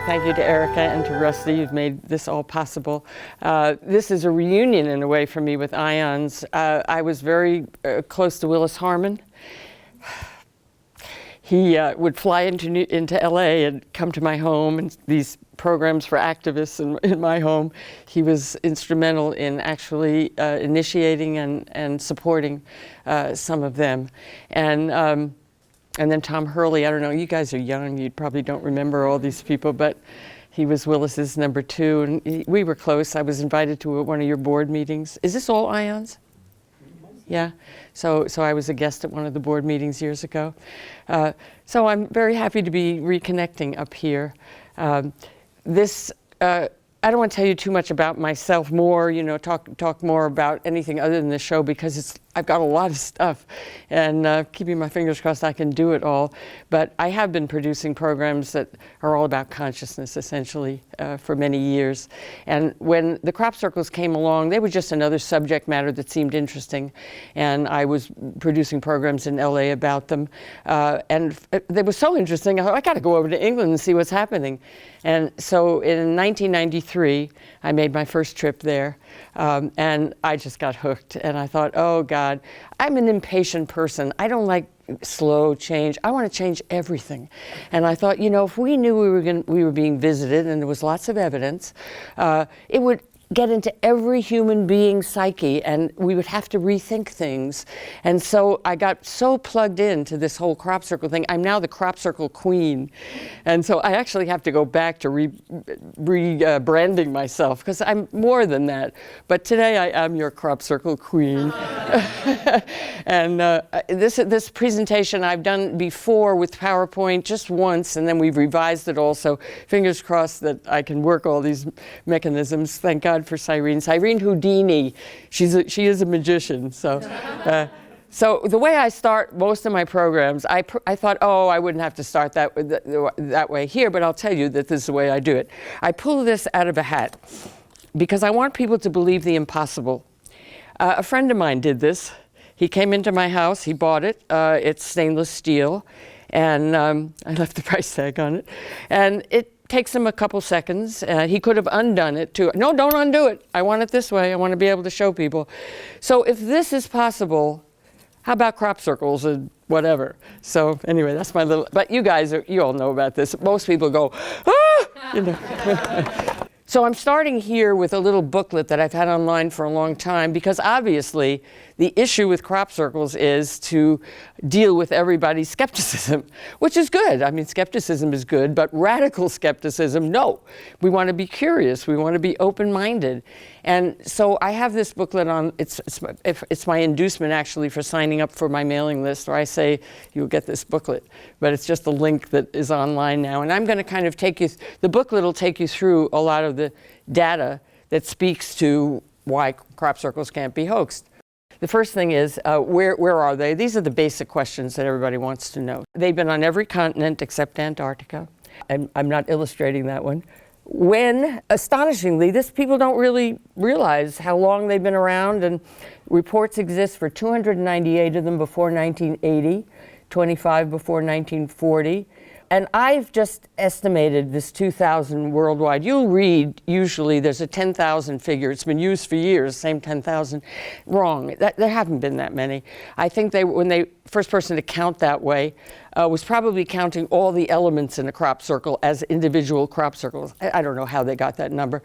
Thank you to Erica and to Rusty. You've made this all possible. This is a reunion in a way for me with IONS. I was very close to Willis Harmon. He would fly into LA and come to my home and these programs for activists in my home. He was instrumental in actually initiating and supporting some of them. And then Tom Hurley, I don't know, you guys are young, you probably don't remember all these people, but he was Willis's number 2, and we were close. I was invited to one of your board meetings. Is this all IONS? Yeah, so I was a guest at one of the board meetings years ago. So I'm very happy to be reconnecting up here. I don't want to tell you too much about myself more, you know, talk more about anything other than the show, because I've got a lot of stuff, and keeping my fingers crossed I can do it all. But I have been producing programs that are all about consciousness, essentially, for many years. And when the crop circles came along, they were just another subject matter that seemed interesting. And I was producing programs in LA about them. And they were so interesting, I thought, I got to go over to England and see what's happening. And so in 1993, I made my first trip there. And I just got hooked. And I thought, oh, God, I'm an impatient person. I don't like slow change. I want to change everything. And I thought, you know, if we knew we were being visited, and there was lots of evidence, it would get into every human being's psyche, and we would have to rethink things. And so I got so plugged into this whole crop circle thing. I'm now the crop circle queen. And so I actually have to go back to rebranding myself, because I'm more than that. But today I am your crop circle queen. And this presentation I've done before with PowerPoint just once, and then we've revised it all. So fingers crossed that I can work all these mechanisms. Thank God for Cyrene Houdini. She is a magician. So, so the way I start most of my programs, I thought, oh, I wouldn't have to start that way here, but I'll tell you that this is the way I do it. I pull this out of a hat because I want people to believe the impossible. A friend of mine did this. He came into my house. He bought it. It's stainless steel, and I left the price tag on it, and it takes him a couple seconds. He could have undone it too. No, don't undo it. I want it this way. I want to be able to show people. So if this is possible, how about crop circles and whatever? So anyway, that's my little, but you guys, you all know about this. Most people go, ah! You know. So I'm starting here with a little booklet that I've had online for a long time, because obviously the issue with crop circles is to deal with everybody's skepticism, which is good. I mean, skepticism is good, but radical skepticism, no. We want to be curious. We want to be open-minded. And so I have this booklet on, it's my inducement actually for signing up for my mailing list, where I say you'll get this booklet, but it's just a link that is online now. And I'm going to kind of take you, the booklet will take you through a lot of the data that speaks to why crop circles can't be hoaxed. The first thing is, where are they? These are the basic questions that everybody wants to know. They've been on every continent except Antarctica. I'm not illustrating that one. When, astonishingly, people don't really realize how long they've been around, and reports exist for 298 of them before 1980, 25 before 1940. And I've just estimated this 2,000 worldwide. You'll read, usually there's a 10,000 figure. It's been used for years, same 10,000. Wrong, there haven't been that many. I think when they first person to count that way was probably counting all the elements in a crop circle as individual crop circles. I don't know how they got that number.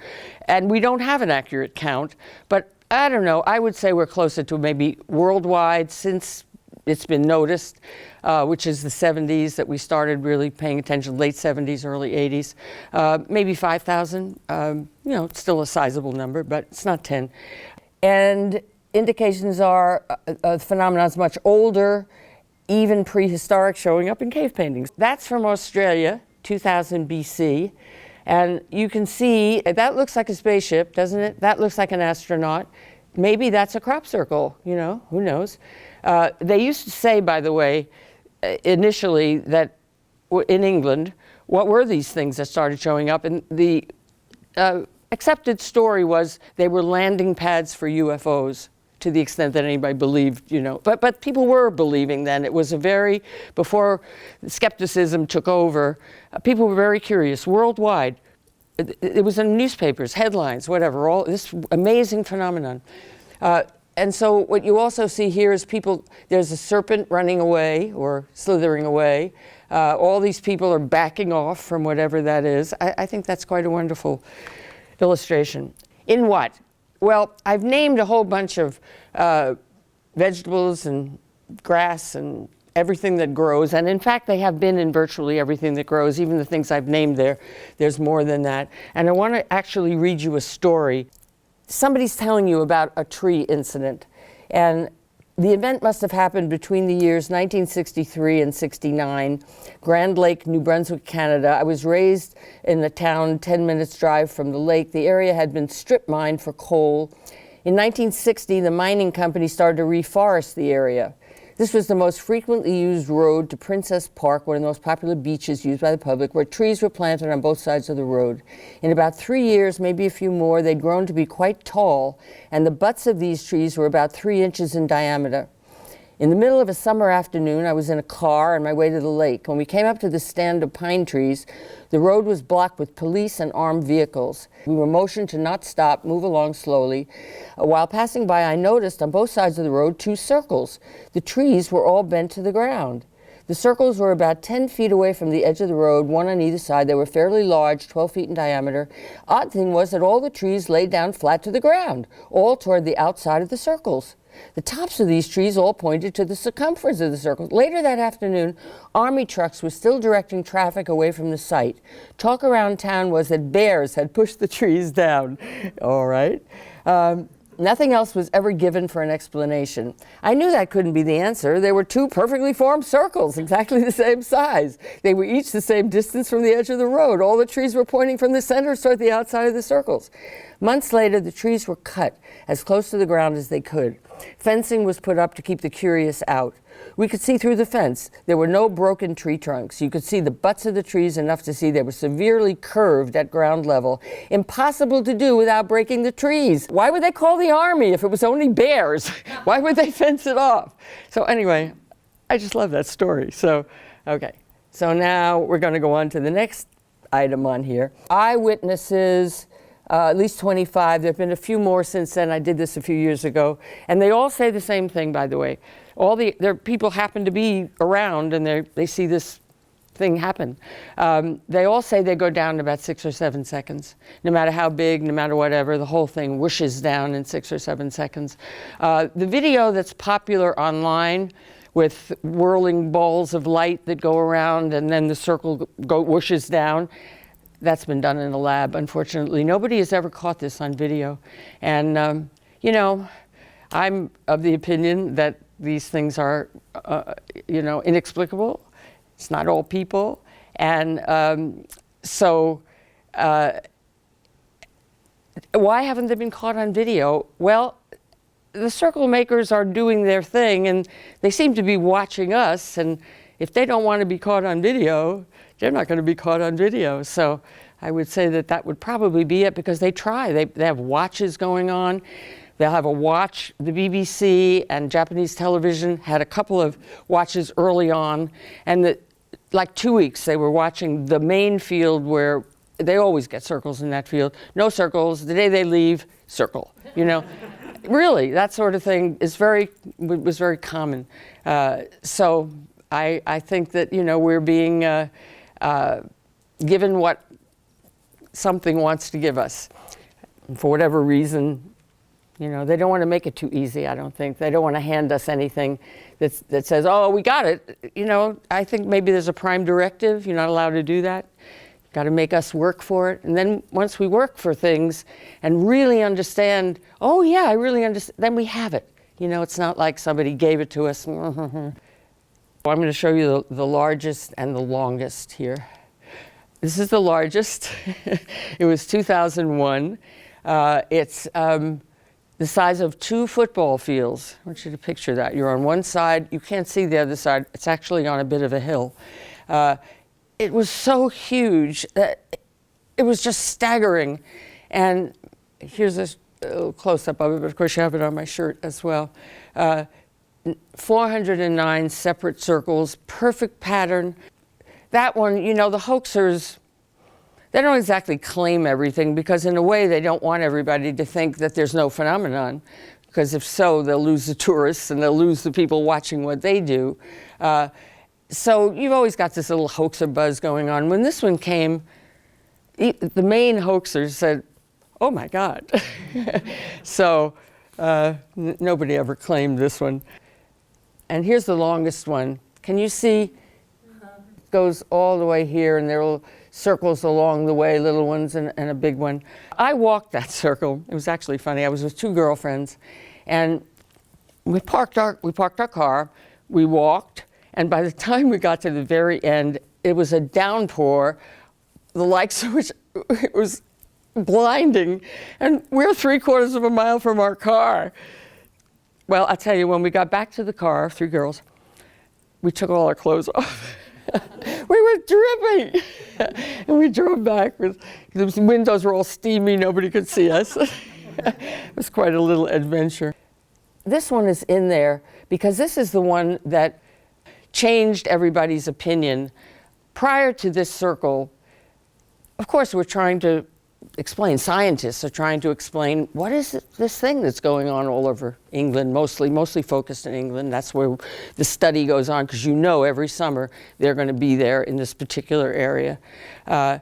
And we don't have an accurate count, but I don't know, I would say we're closer to maybe worldwide since it's been noticed, which is the 70s that we started really paying attention, late 70s, early 80s. Maybe 5,000, you know, it's still a sizable number, but it's not 10. And indications are the phenomenon is much older, even prehistoric, showing up in cave paintings. That's from Australia, 2000 BC. And you can see, that looks like a spaceship, doesn't it? That looks like an astronaut. maybe that's a crop circle, you know, who knows. They used to say, by the way, initially that in England, what were these things that started showing up? And the accepted story was they were landing pads for UFOs, to the extent that anybody believed, you know. But people were believing then. It was before skepticism took over, people were very curious worldwide. It was in newspapers, headlines, whatever, all this amazing phenomenon. And so what you also see here is there's a serpent running away or slithering away. All these people are backing off from whatever that is. I think that's quite a wonderful illustration. In what? Well, I've named a whole bunch of vegetables and grass and everything that grows, and in fact they have been in virtually everything that grows, even the things I've named there's more than that. And I want to actually read you a story. Somebody's telling you about a tree incident, and the event must have happened between the years 1963 and 69, Grand Lake, New Brunswick, Canada. I was raised in a town 10 minutes drive from the lake. The area had been strip mined for coal. In 1960, the mining company started to reforest the area. This was the most frequently used road to Princess Park, one of the most popular beaches used by the public, where trees were planted on both sides of the road. In about 3 years, maybe a few more, they'd grown to be quite tall, and the butts of these trees were about 3 inches in diameter. In the middle of a summer afternoon, I was in a car on my way to the lake. When we came up to the stand of pine trees, the road was blocked with police and armed vehicles. We were motioned to not stop, move along slowly. While passing by, I noticed on both sides of the road 2 circles. The trees were all bent to the ground. The circles were about 10 feet away from the edge of the road, one on either side. They were fairly large, 12 feet in diameter. Odd thing was that all the trees laid down flat to the ground, all toward the outside of the circles. The tops of these trees all pointed to the circumference of the circles. Later that afternoon, army trucks were still directing traffic away from the site. Talk around town was that bears had pushed the trees down. All right. Nothing else was ever given for an explanation. I knew that couldn't be the answer. There were 2 perfectly formed circles, exactly the same size. They were each the same distance from the edge of the road. All the trees were pointing from the center toward the outside of the circles. Months later, the trees were cut as close to the ground as they could. Fencing was put up to keep the curious out. We could see through the fence. There were no broken tree trunks. You could see the butts of the trees enough to see they were severely curved at ground level. Impossible to do without breaking the trees. Why would they call the army if it was only bears? Why would they fence it off? So anyway, I just love that story. So, okay. So now we're going to go on to the next item on here. Eyewitnesses. At least 25. There have been a few more since then. I did this a few years ago. And they all say the same thing, by the way. Their people happen to be around and they see this thing happen. They all say they go down in about 6 or 7 seconds. No matter how big, no matter whatever, the whole thing whooshes down in 6 or 7 seconds. The video that's popular online with whirling balls of light that go around and then the circle whooshes down, that's been done in a lab, unfortunately. Nobody has ever caught this on video. And, you know, I'm of the opinion that these things are, you know, inexplicable. It's not all people. And why haven't they been caught on video? Well, the circle makers are doing their thing, and they seem to be watching us. And if they don't want to be caught on video, they're not going to be caught on video. So I would say that would probably be it, because they try. They have watches going on. They'll have a watch. The BBC and Japanese television had a couple of watches early on. And like 2 weeks, they were watching the main field where they always get circles in that field. No circles. The day they leave, circle. You know, really, that sort of thing was very common. So I think that, you know, we're being given what something wants to give us. And for whatever reason, you know, they don't want to make it too easy, I don't think. They don't want to hand us anything that says, oh, we got it. You know, I think maybe there's a prime directive. You're not allowed to do that. You've got to make us work for it. And then once we work for things and really understand, oh, yeah, I really understand, then we have it. You know, it's not like somebody gave it to us. I'm going to show you the largest and the longest here. This is the largest. It was 2001. The the size of 2 football fields. I want you to picture that. You're on one side, you can't see the other side. It's actually on a bit of a hill. It was so huge that it was just staggering. And here's a little close-up of it, but of course you have it on my shirt as well. 409 separate circles, perfect pattern. That one, you know, the hoaxers, they don't exactly claim everything, because in a way they don't want everybody to think that there's no phenomenon, because if so, they'll lose the tourists and they'll lose the people watching what they do. So you've always got this little hoaxer buzz going on. When this one came, the main hoaxers said, "Oh my God." So nobody ever claimed this one. And here's the longest one. Can you see? It goes all the way here, and there are circles along the way, little ones and a big one. I walked that circle. It was actually funny. I was with 2 girlfriends, and we parked our car, we walked, and by the time we got to the very end, it was a downpour, the likes of which it was blinding, and we're 3/4 of a mile from our car. Well, I'll tell you, when we got back to the car, 3 girls, we took all our clothes off. We were dripping. And we drove back with, the windows were all steamy, nobody could see us. It was quite a little adventure. This one is in there because this is the one that changed everybody's opinion. Prior to this circle, of course, we're trying to explain, scientists are trying to explain, what is this thing that's going on all over England, mostly focused in England. That's where the study goes on, because you know every summer they're going to be there in this particular area. They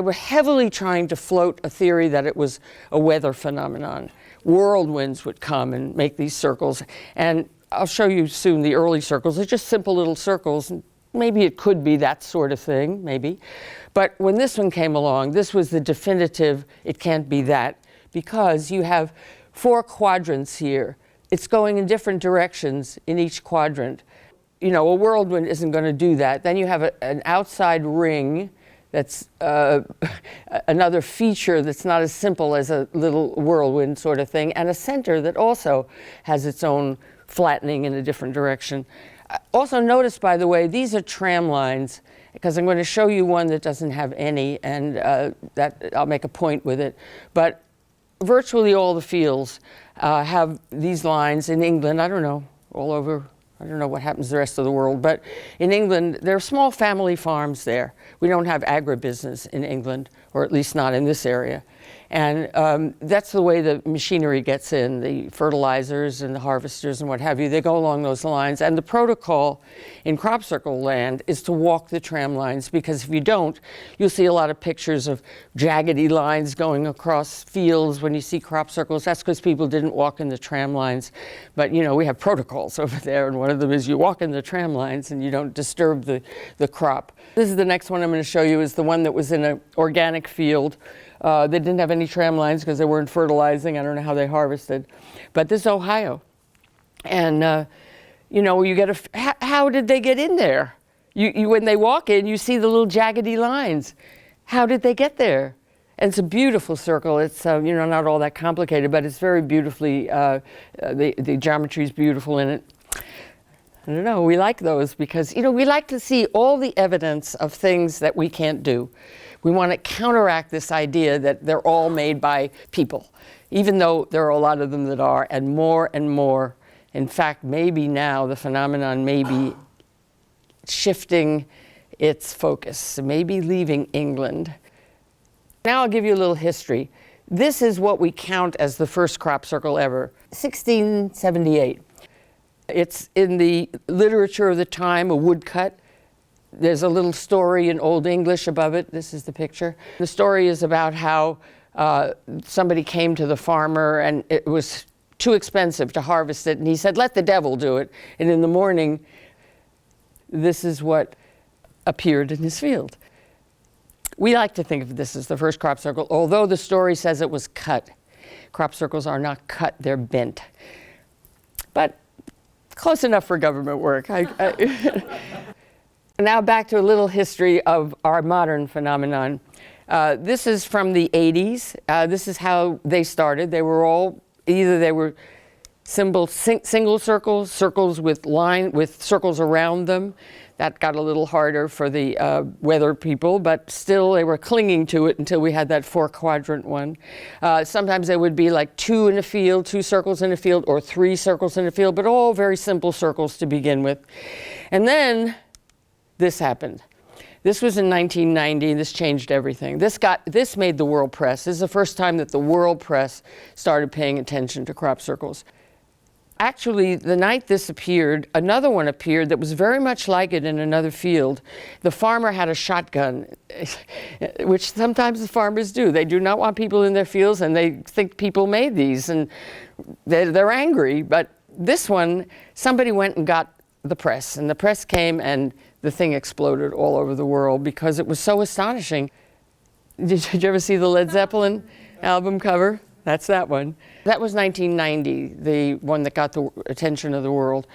were heavily trying to float a theory that it was a weather phenomenon. Whirlwinds would come and make these circles. And I'll show you soon the early circles. They're just simple little circles. Maybe it could be that sort of thing, maybe. But when this one came along, this was the definitive, it can't be that, because you have 4 quadrants here. It's going in different directions in each quadrant. You know, a whirlwind isn't going to do that. Then you have an outside ring that's another feature that's not as simple as a little whirlwind sort of thing, and a center that also has its own flattening in a different direction. Also notice, by the way, these are tram lines, because I'm going to show you one that doesn't have any, and that I'll make a point with it. But virtually all the fields have these lines in England. I don't know, all over, I don't know what happens to the rest of the world, but in England, there are small family farms there. We don't have agribusiness in England, or at least not in this area. And that's the way the machinery gets in, the fertilizers and the harvesters and what have you. They go along those lines. And the protocol in crop circle land is to walk the tram lines, because if you don't, you'll see a lot of pictures of jaggedy lines going across fields when you see crop circles. That's because people didn't walk in the tram lines. But, you know, we have protocols over there, and one of them is you walk in the tram lines and you don't disturb the crop. This is the next one I'm going to show you, is the one that was in an organic field. They didn't have any tram lines because they weren't fertilizing. I don't know how they harvested. But this is Ohio. And, you know, you get how did they get in there? When they walk in, you see the little jaggedy lines. How did they get there? And it's a beautiful circle. It's, you know, not all that complicated, but it's very beautifully, the geometry is beautiful in it. I don't know, we like those because, you know, we like to see all the evidence of things that we can't do. We want to counteract this idea that they're all made by people, even though there are a lot of them that are, and more and more. In fact, maybe now the phenomenon may be shifting its focus, maybe leaving England. Now I'll give you a little history. This is what we count as the first crop circle ever, 1678. It's in the literature of the time, a woodcut. There's a little story in Old English above it. This is the picture. The story is about how somebody came to the farmer and it was too expensive to harvest it, and he said, "Let the devil do it." And in the morning, this is what appeared in his field. We like to think of this as the first crop circle, although the story says it was cut. Crop circles are not cut, they're bent. But close enough for government work. Now back to a little history of our modern phenomenon. This is from the 80s. This is how they started. They were all, either they were single circles, circles with circles around them. That got a little harder for the weather people, but still they were clinging to it until we had that 4-quadrant one. Sometimes there would be like 2 in a field, 2 circles in a field, or 3 circles in a field, but all very simple circles to begin with. And then this happened. This was in 1990. This changed everything. This made the world press. This is the first time that the world press started paying attention to crop circles. Actually, the night this appeared, another one appeared that was very much like it in another field. The farmer had a shotgun, which sometimes the farmers do. They do not want people in their fields, and they think people made these, and they're angry. But this one, somebody went and got the press, and the press came, and the thing exploded all over the world because it was so astonishing. Did you ever see the Led Zeppelin album cover? That's that one. That was 1990, the one that got the attention of the world.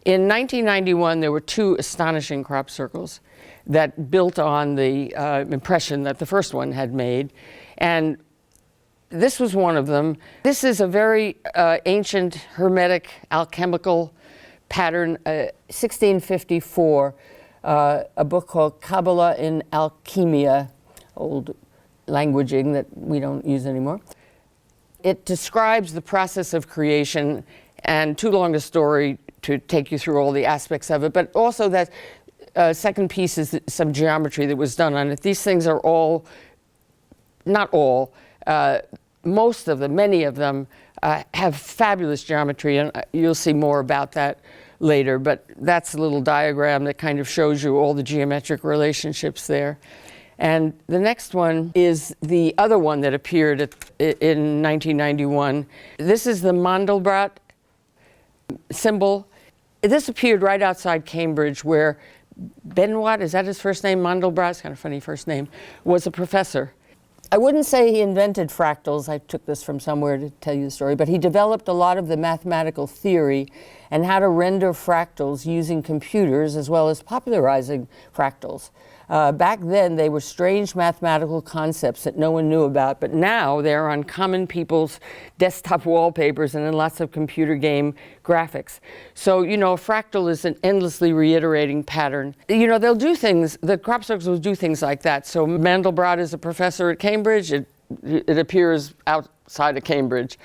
In 1991, there were 2 astonishing crop circles that built on the impression that the first one had made. And this was one of them. This is a very ancient Hermetic alchemical pattern, 1654, a book called Kabbalah in Alchemia, old languaging that we don't use anymore. It describes the process of creation, and too long a story to take you through all the aspects of it, but also that second piece is some geometry that was done on it. These things are all, not all, most of them, many of them, have fabulous geometry, and you'll see more about that later, but that's a little diagram that kind of shows you all the geometric relationships there. And the next one is the other one that appeared in 1991. This is the Mandelbrot symbol. This appeared right outside Cambridge, where Benoit, is that his first name? Mandelbrot, it's kind of a funny first name, was a professor. I wouldn't say he invented fractals. I took this from somewhere to tell you the story, but he developed a lot of the mathematical theory and how to render fractals using computers, as well as popularizing fractals. Back then, they were strange mathematical concepts that no one knew about, but now they're on common people's desktop wallpapers and in lots of computer game graphics. So, you know, a fractal is an endlessly reiterating pattern. You know, they'll do things, the crop circles will do things like that. So Mandelbrot is a professor at Cambridge. It appears outside of Cambridge.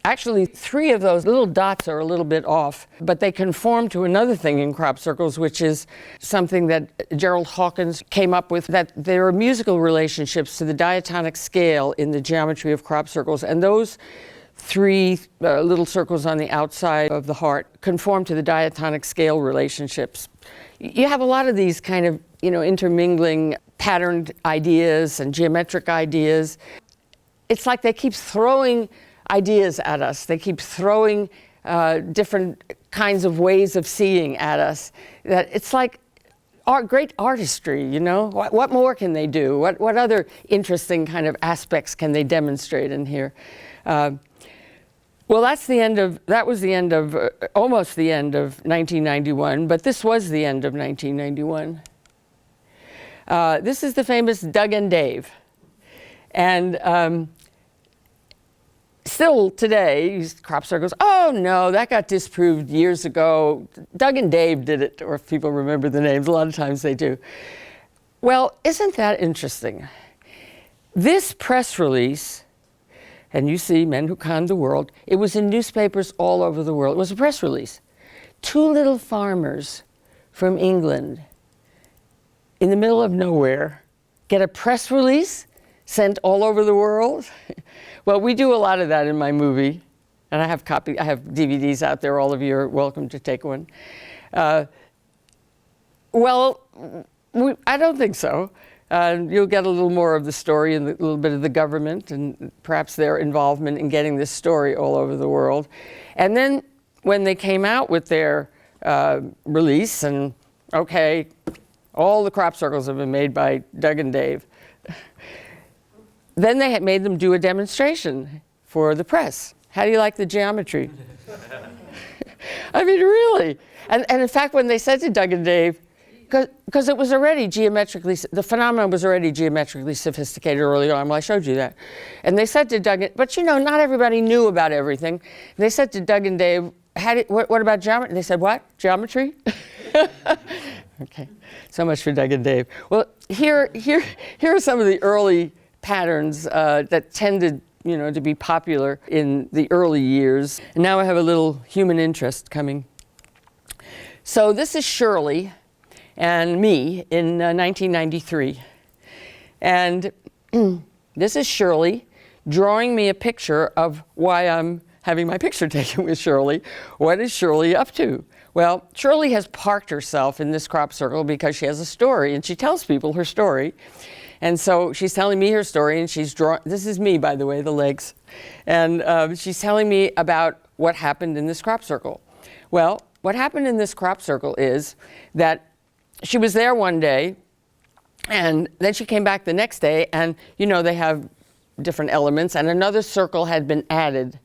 Actually, 3 of those little dots are a little bit off, but they conform to another thing in crop circles, which is something that Gerald Hawkins came up with, that there are musical relationships to the diatonic scale in the geometry of crop circles, and those 3 little circles on the outside of the heart conform to the diatonic scale relationships. You have a lot of these kind of, you know, intermingling patterned ideas and geometric ideas. It's like they keep throwing ideas at us. They keep throwing different kinds of ways of seeing at us. That it's like great artistry, you know? What more can they do? What other interesting kind of aspects can they demonstrate in here? Well, that was the end of, almost the end of 1991, but this was the end of 1991. This is the famous Doug and Dave. And still today, crop circles, oh no, that got disproved years ago. Doug and Dave did it, or if people remember the names, a lot of times they do. Well, isn't that interesting? This press release, and you see Men Who Conned the World, it was in newspapers all over the world. It was a press release. 2 little farmers from England in the middle of nowhere get a press release sent all over the world. Well, we do a lot of that in my movie, and I have DVDs out there. All of you are welcome to take one. Well, I don't think so. You'll get a little more of the story and a little bit of the government and perhaps their involvement in getting this story all over the world. And then when they came out with their release, and okay, all the crop circles have been made by Doug and Dave. Then they had made them do a demonstration for the press. How do you like the geometry? I mean, really. And in fact, when they said to Doug and Dave, because it was already geometrically, the phenomenon was already geometrically sophisticated early on. Well, I showed you that. And they said to Doug, but you know, not everybody knew about everything. And they said to Doug and Dave, what about geometry? They said, what? Geometry? Okay, so much for Doug and Dave. Well, here are some of the early patterns that tended, you know, to be popular in the early years. And now I have a little human interest coming. So this is Shirley and me in 1993. And this is Shirley drawing me a picture of why I'm having my picture taken with Shirley. What is Shirley up to? Well, Shirley has parked herself in this crop circle because she has a story, and she tells people her story. And so she's telling me her story, and she's drawing, this is me, by the way, the legs. And she's telling me about what happened in this crop circle. Well, what happened in this crop circle is that she was there one day, and then she came back the next day, and you know, they have different elements, and another circle had been added.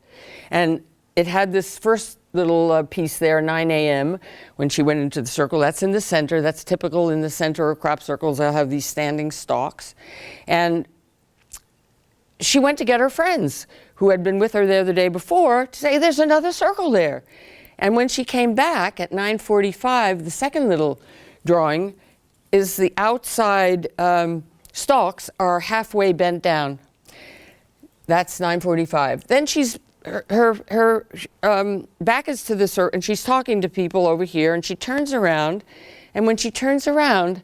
And it had this first little piece there, 9 a.m., when she went into the circle. That's in the center. That's typical in the center of crop circles. They'll have these standing stalks. And she went to get her friends who had been with her there the day before to say, there's another circle there. And when she came back at 9:45, the second little drawing is the outside stalks are halfway bent down. That's 9:45. Then she's her back is to the circle, and she's talking to people over here, and she turns around, and when she turns around,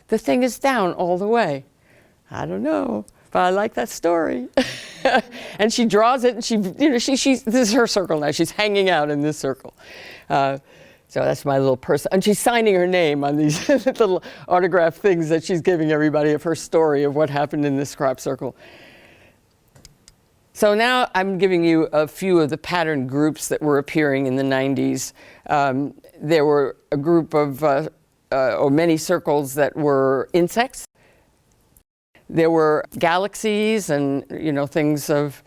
the thing is down all the way. I don't know, but I like that story. And she draws it, and she, you know, this is her circle now. She's hanging out in this circle. So that's my little person, and she's signing her name on these little autograph things that she's giving everybody of her story of what happened in this crop circle. So now I'm giving you a few of the pattern groups that were appearing in the 90s. There were a group of, or many circles that were insects. There were galaxies and, you know, things of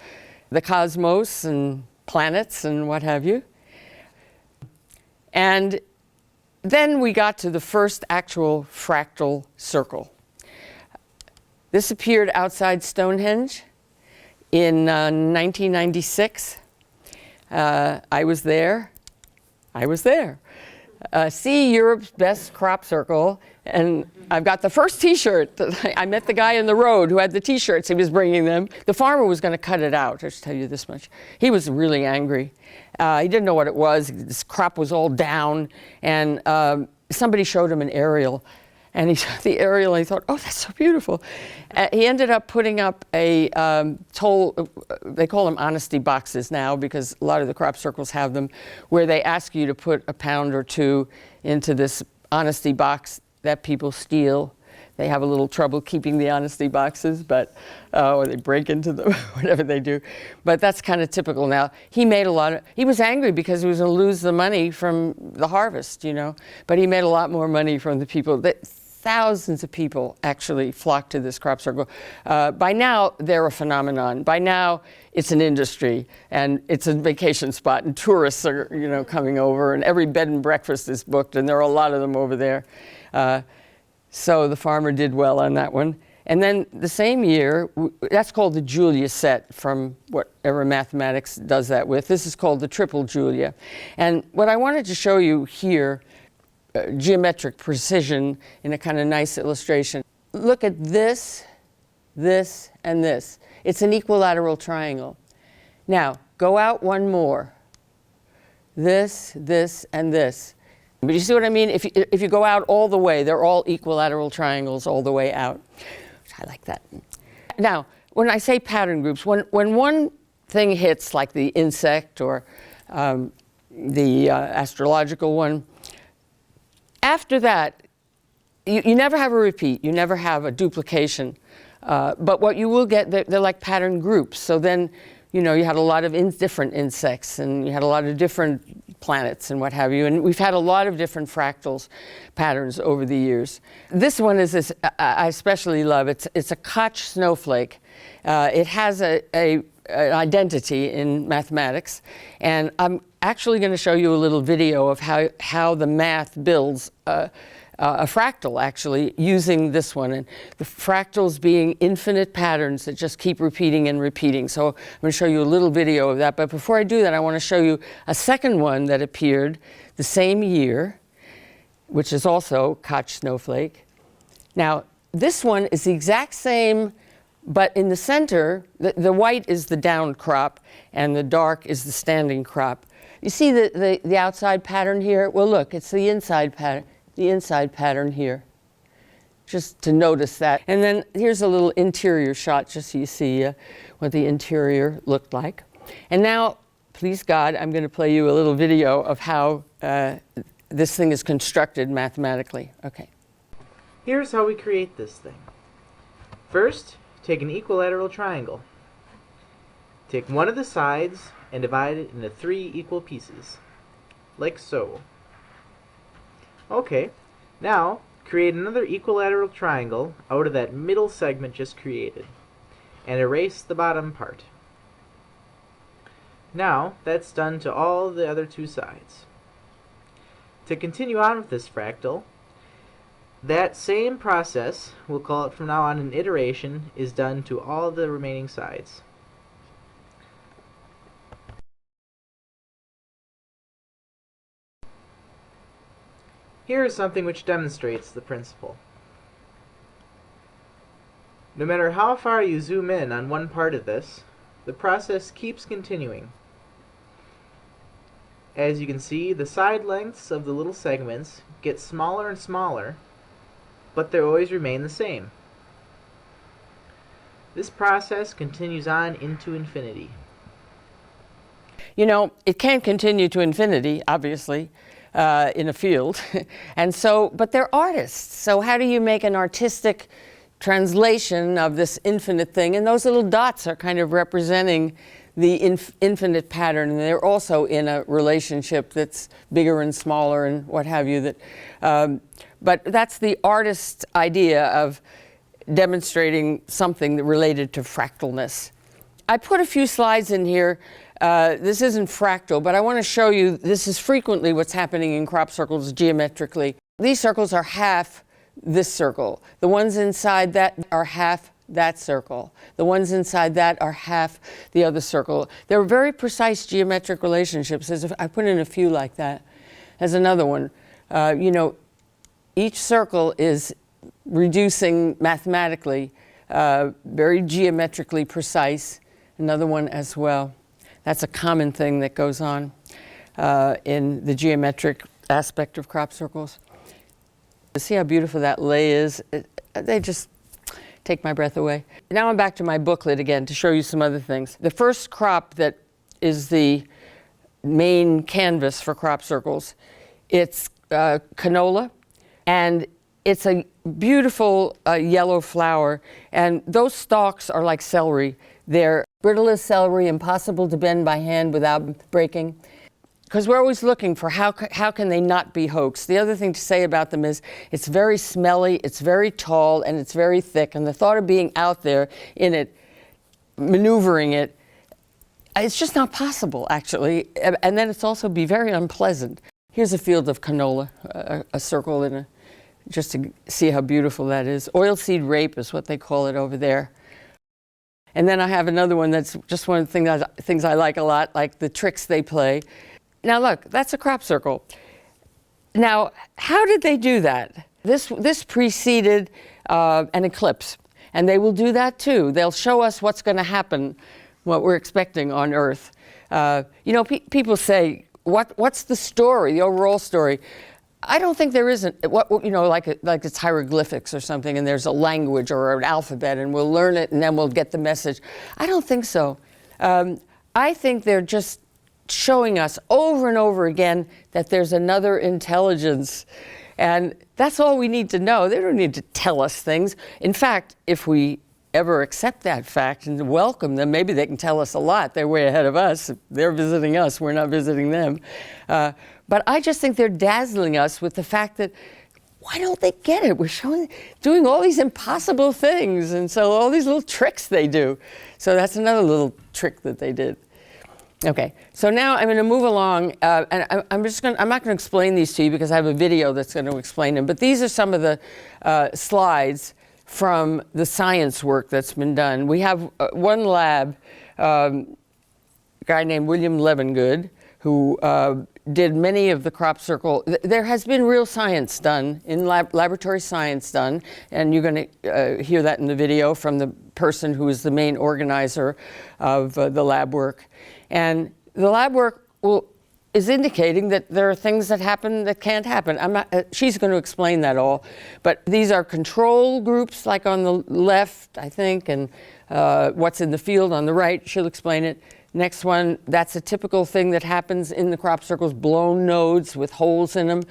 the cosmos and planets and what have you. And then we got to the first actual fractal circle. This appeared outside Stonehenge in 1996. I was there. See Europe's best crop circle, and I've got the first T-shirt. I met the guy in the road who had the T-shirts. He was bringing them. The farmer was going to cut it out. I should tell you this much. He was really angry. He didn't know what it was. This crop was all down, and somebody showed him an aerial. And he saw the aerial, and he thought, oh, that's so beautiful. He ended up putting up a toll, they call them honesty boxes now, because a lot of the crop circles have them, where they ask you to put a pound or two into this honesty box that people steal. They have a little trouble keeping the honesty boxes, but or they break into them, whatever they do. But that's kind of typical now. He made a lot of, he was angry because he was going to lose the money from the harvest, you know. But he made a lot more money from the people. Thousands of people actually flocked to this crop circle. By now, they're a phenomenon. By now, it's an industry, and it's a vacation spot, and tourists are, you know, coming over, and every bed and breakfast is booked, and there are a lot of them over there. So the farmer did well on that one. And then the same year, that's called the Julia set, from whatever mathematics does that with. This is called the triple Julia. And what I wanted to show you here, geometric precision in a kind of nice illustration. Look at this, this, and this. It's an equilateral triangle. Now, go out one more. This, this, and this. But you see what I mean? If you go out all the way, they're all equilateral triangles all the way out. I like that. Now, when I say pattern groups, when one thing hits, like the insect or the astrological one, after that, you never have a repeat. You never have a duplication. But what you will get, they're like pattern groups. So then, you know, you had a lot of different insects, and you had a lot of different planets and what have you. And we've had a lot of different fractals patterns over the years. This one is this, I especially love. It's a Koch snowflake. It has an identity in mathematics. And I'm actually going to show you a little video of how the math builds a fractal actually using this one, and the fractals being infinite patterns that just keep repeating and repeating. So I'm going to show you a little video of that, but before I do that I want to show you a second one that appeared the same year, which is also Koch snowflake. Now this one is the exact same, but in the center the white is the down crop and the dark is the standing crop. You see the outside pattern here? Well look, it's the inside pattern here, just to notice that. And then here's a little interior shot just so you see what the interior looked like. And now, please God, I'm going to play you a little video of how this thing is constructed mathematically. Okay. Here's how we create this thing. First, take an equilateral triangle. Take one of the sides and divide it into 3 equal pieces, like so. Okay, now create another equilateral triangle out of that middle segment just created, and erase the bottom part. Now, that's done to all the other 2 sides. To continue on with this fractal, that same process, we'll call it from now on an iteration, is done to all the remaining sides. Here is something which demonstrates the principle. No matter how far you zoom in on one part of this, the process keeps continuing. As you can see, the side lengths of the little segments get smaller and smaller, but they always remain the same. This process continues on into infinity. You know, it can't continue to infinity, obviously, in a field. And so, but they're artists. So how do you make an artistic translation of this infinite thing? And those little dots are kind of representing the infinite pattern. And they're also in a relationship that's bigger and smaller and what have you. But that's the artist's idea of demonstrating something related to fractalness. I put a few slides in here. This isn't fractal, but I want to show you this is frequently what's happening in crop circles geometrically. These circles are half this circle. The ones inside that are half that circle. The ones inside that are half the other circle. They're very precise geometric relationships. I put in a few like that. There's another one. You know, each circle is reducing mathematically, very geometrically precise. Another one as well. That's a common thing that goes on in the geometric aspect of crop circles. See how beautiful that lay is? They just take my breath away. Now I'm back to my booklet again to show you some other things. The first crop that is the main canvas for crop circles, it's canola, and it's a beautiful yellow flower, and those stalks are like celery. They're brittle as celery, impossible to bend by hand without breaking. Because we're always looking for how can they not be hoaxed. The other thing to say about them is it's very smelly, it's very tall, and it's very thick. And the thought of being out there in it, maneuvering it, it's just not possible, actually. And then it's also be very unpleasant. Here's a field of canola, a circle in a, just to see how beautiful that is. Oilseed rape is what they call it over there. And then I have another one that's just one of the things I like a lot, like the tricks they play. Now look, that's a crop circle. Now, how did they do that? This preceded an eclipse, and they will do that too. They'll show us what's going to happen, what we're expecting on Earth. You know, people say, what's the story, the overall story? I don't think there isn't, you know, like it's hieroglyphics or something, and there's a language or an alphabet, and we'll learn it, and then we'll get the message. I don't think so. I think they're just showing us over and over again that there's another intelligence. And that's all we need to know. They don't need to tell us things. In fact, if we ever accept that fact and welcome them, maybe they can tell us a lot. They're way ahead of us. They're visiting us. We're not visiting them. But I just think they're dazzling us with the fact that, why don't they get it? We're doing all these impossible things. And so all these little tricks they do. So that's another little trick that they did. Okay, so now I'm going to move along, and I'm not going to explain these to you because I have a video that's going to explain them. But these are some of the slides from the science work that's been done. We have one lab, a guy named William Levengood, who did many of the crop circle. There has been real science done, in laboratory science done, and you're going to hear that in the video from the person who is the main organizer of the lab work. And the lab work is indicating that there are things that happen that can't happen. She's going to explain that all. But these are control groups, like on the left, I think, and what's in the field on the right. She'll explain it. Next one, that's a typical thing that happens in the crop circles, blown nodes with holes in them,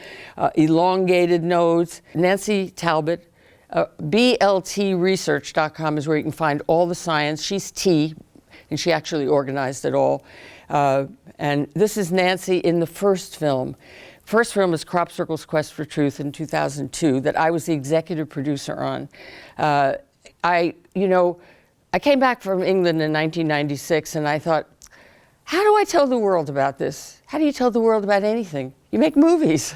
elongated nodes. Nancy Talbot, bltresearch.com is where you can find all the science. She's T, and she actually organized it all. And this is Nancy in the first film. First film is Crop Circles Quest for Truth in 2002 that I was the executive producer on. I came back from England in 1996 and I thought, how do I tell the world about this? How do you tell the world about anything? You make movies.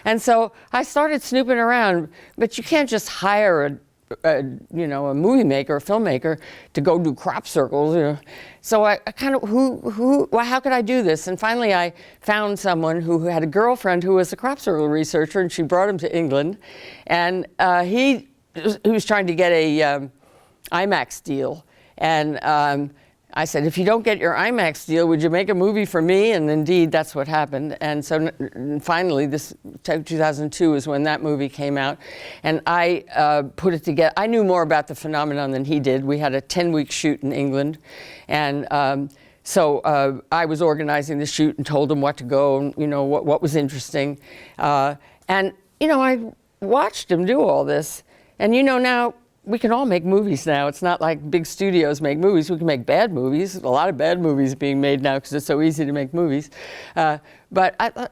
And so I started snooping around, but you can't just hire a movie maker, a filmmaker, to go do crop circles. So I kind of, how could I do this? And finally I found someone who had a girlfriend who was a crop circle researcher, and she brought him to England. And he was trying to get a IMAX deal. And I said, if you don't get your IMAX deal, would you make a movie for me? And indeed, that's what happened. And so finally, this 2002 is when that movie came out. And I put it together. I knew more about the phenomenon than he did. We had a 10-week shoot in England. And so I was organizing the shoot and told him what to go, and, what was interesting. I watched him do all this. And now, we can all make movies now. It's not like big studios make movies. We can make bad movies. A lot of bad movies being made now because it's so easy to make movies. But I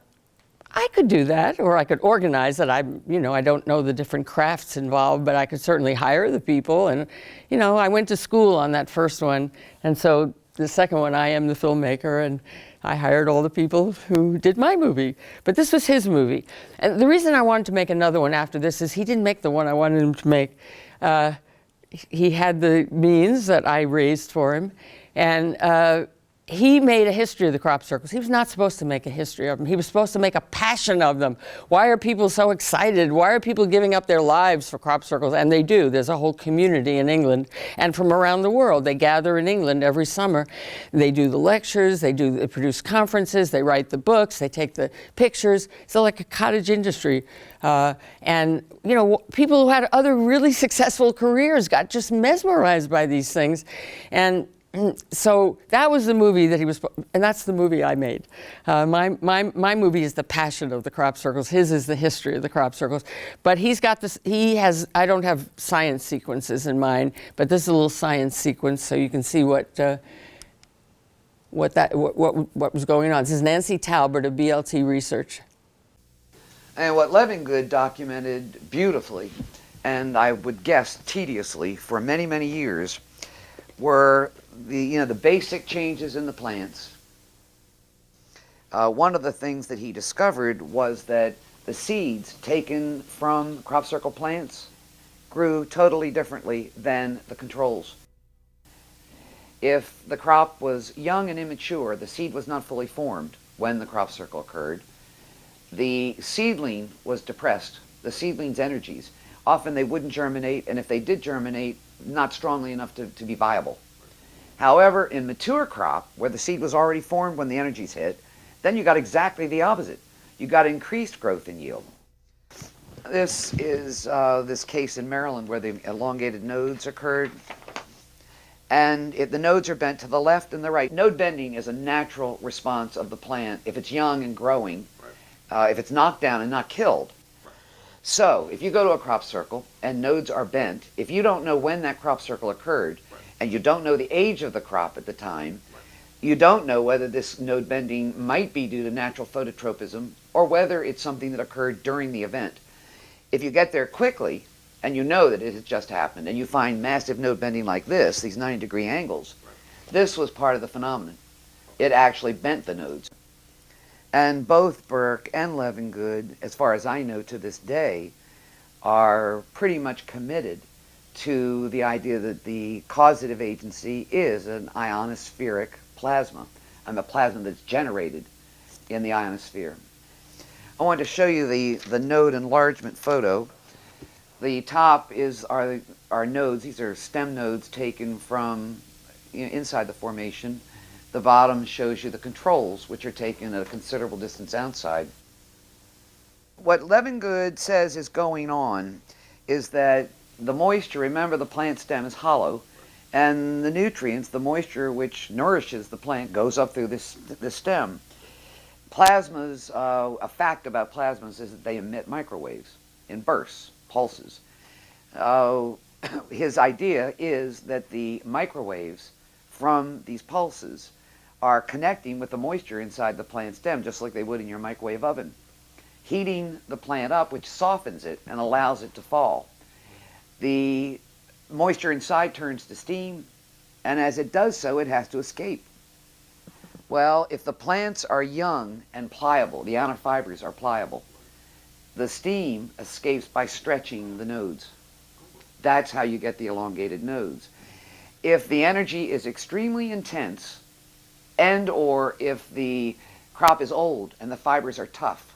could do that, or I could organize it. I don't know the different crafts involved, but I could certainly hire the people. And, I went to school on that first one. And so the second one, I am the filmmaker, and I hired all the people who did my movie. But this was his movie. And the reason I wanted to make another one after this is he didn't make the one I wanted him to make. He had the means that I raised for him, and he made a history of the crop circles. He was not supposed to make a history of them. He was supposed to make a passion of them. Why are people so excited? Why are people giving up their lives for crop circles? And they do. There's a whole community in England and from around the world. They gather in England every summer. They do the lectures. They produce conferences. They write the books. They take the pictures. It's like a cottage industry. And people who had other really successful careers got just mesmerized by these things. And so that was the movie that he was, and that's the movie I made. My movie is the passion of the crop circles. His is the history of the crop circles. But he's got this, I don't have science sequences in mind, but this is a little science sequence so you can see what was going on. This is Nancy Talbot of BLT Research. And what Levengood documented beautifully, and I would guess tediously for many, many years, were the basic changes in the plants. One of the things that he discovered was that the seeds taken from crop circle plants grew totally differently than the controls. If the crop was young and immature, the seed was not fully formed when the crop circle occurred, the seedling was depressed, the seedling's energies. Often they wouldn't germinate, and if they did germinate, not strongly enough to be viable. However, in mature crop, where the seed was already formed when the energies hit, then you got exactly the opposite. You got increased growth and yield. This is this case in Maryland where the elongated nodes occurred. And the nodes are bent to the left and the right. Node bending is a natural response of the plant if it's young and growing, if it's knocked down and not killed. So, if you go to a crop circle and nodes are bent, if you don't know when that crop circle occurred, and you don't know the age of the crop at the time, you don't know whether this node bending might be due to natural phototropism or whether it's something that occurred during the event. If you get there quickly, and you know that it has just happened, and you find massive node bending like this, these 90-degree angles, this was part of the phenomenon. it actually bent the nodes. And both Burke and Levengood, as far as I know to this day, are pretty much committed to the idea that the causative agency is an ionospheric plasma, and the plasma that's generated in the ionosphere. I wanted to show you the node enlargement photo. The top are nodes. These are stem nodes taken from inside the formation. The bottom shows you the controls, which are taken at a considerable distance outside. What Levengood says is going on is that the moisture, remember the plant stem is hollow, and the nutrients, the moisture which nourishes the plant, goes up through this stem. Plasmas, a fact about plasmas is that they emit microwaves in bursts, pulses. His idea is that the microwaves from these pulses are connecting with the moisture inside the plant stem, just like they would in your microwave oven, heating the plant up, which softens it and allows it to fall. The moisture inside turns to steam, and as it does so, it has to escape. Well, if the plants are young and pliable, the outer fibers are pliable, the steam escapes by stretching the nodes. That's how you get the elongated nodes. If the energy is extremely intense, and or if the crop is old and the fibers are tough,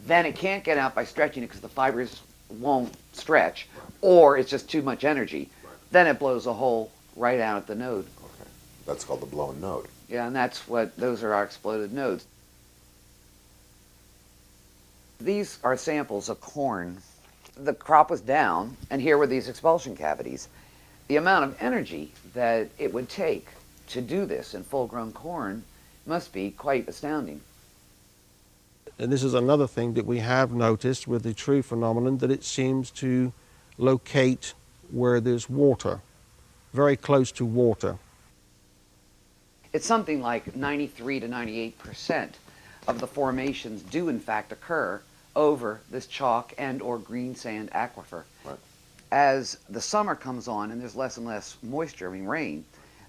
then it can't get out by stretching it because the fibers won't stretch, or it's just too much energy. Then it blows a hole right out at the node. Okay. That's called the blown node. Yeah, and those are our exploded nodes. These are samples of corn. The crop was down, and here were these expulsion cavities. The amount of energy that it would take to do this in full-grown corn must be quite astounding. And this is another thing that we have noticed with the true phenomenon, that it seems to locate where there's water, very close to water. It's something like 93 to 98% of the formations do in fact occur over this chalk and or green sand aquifer. Right. As the summer comes on and there's less and less moisture, rain,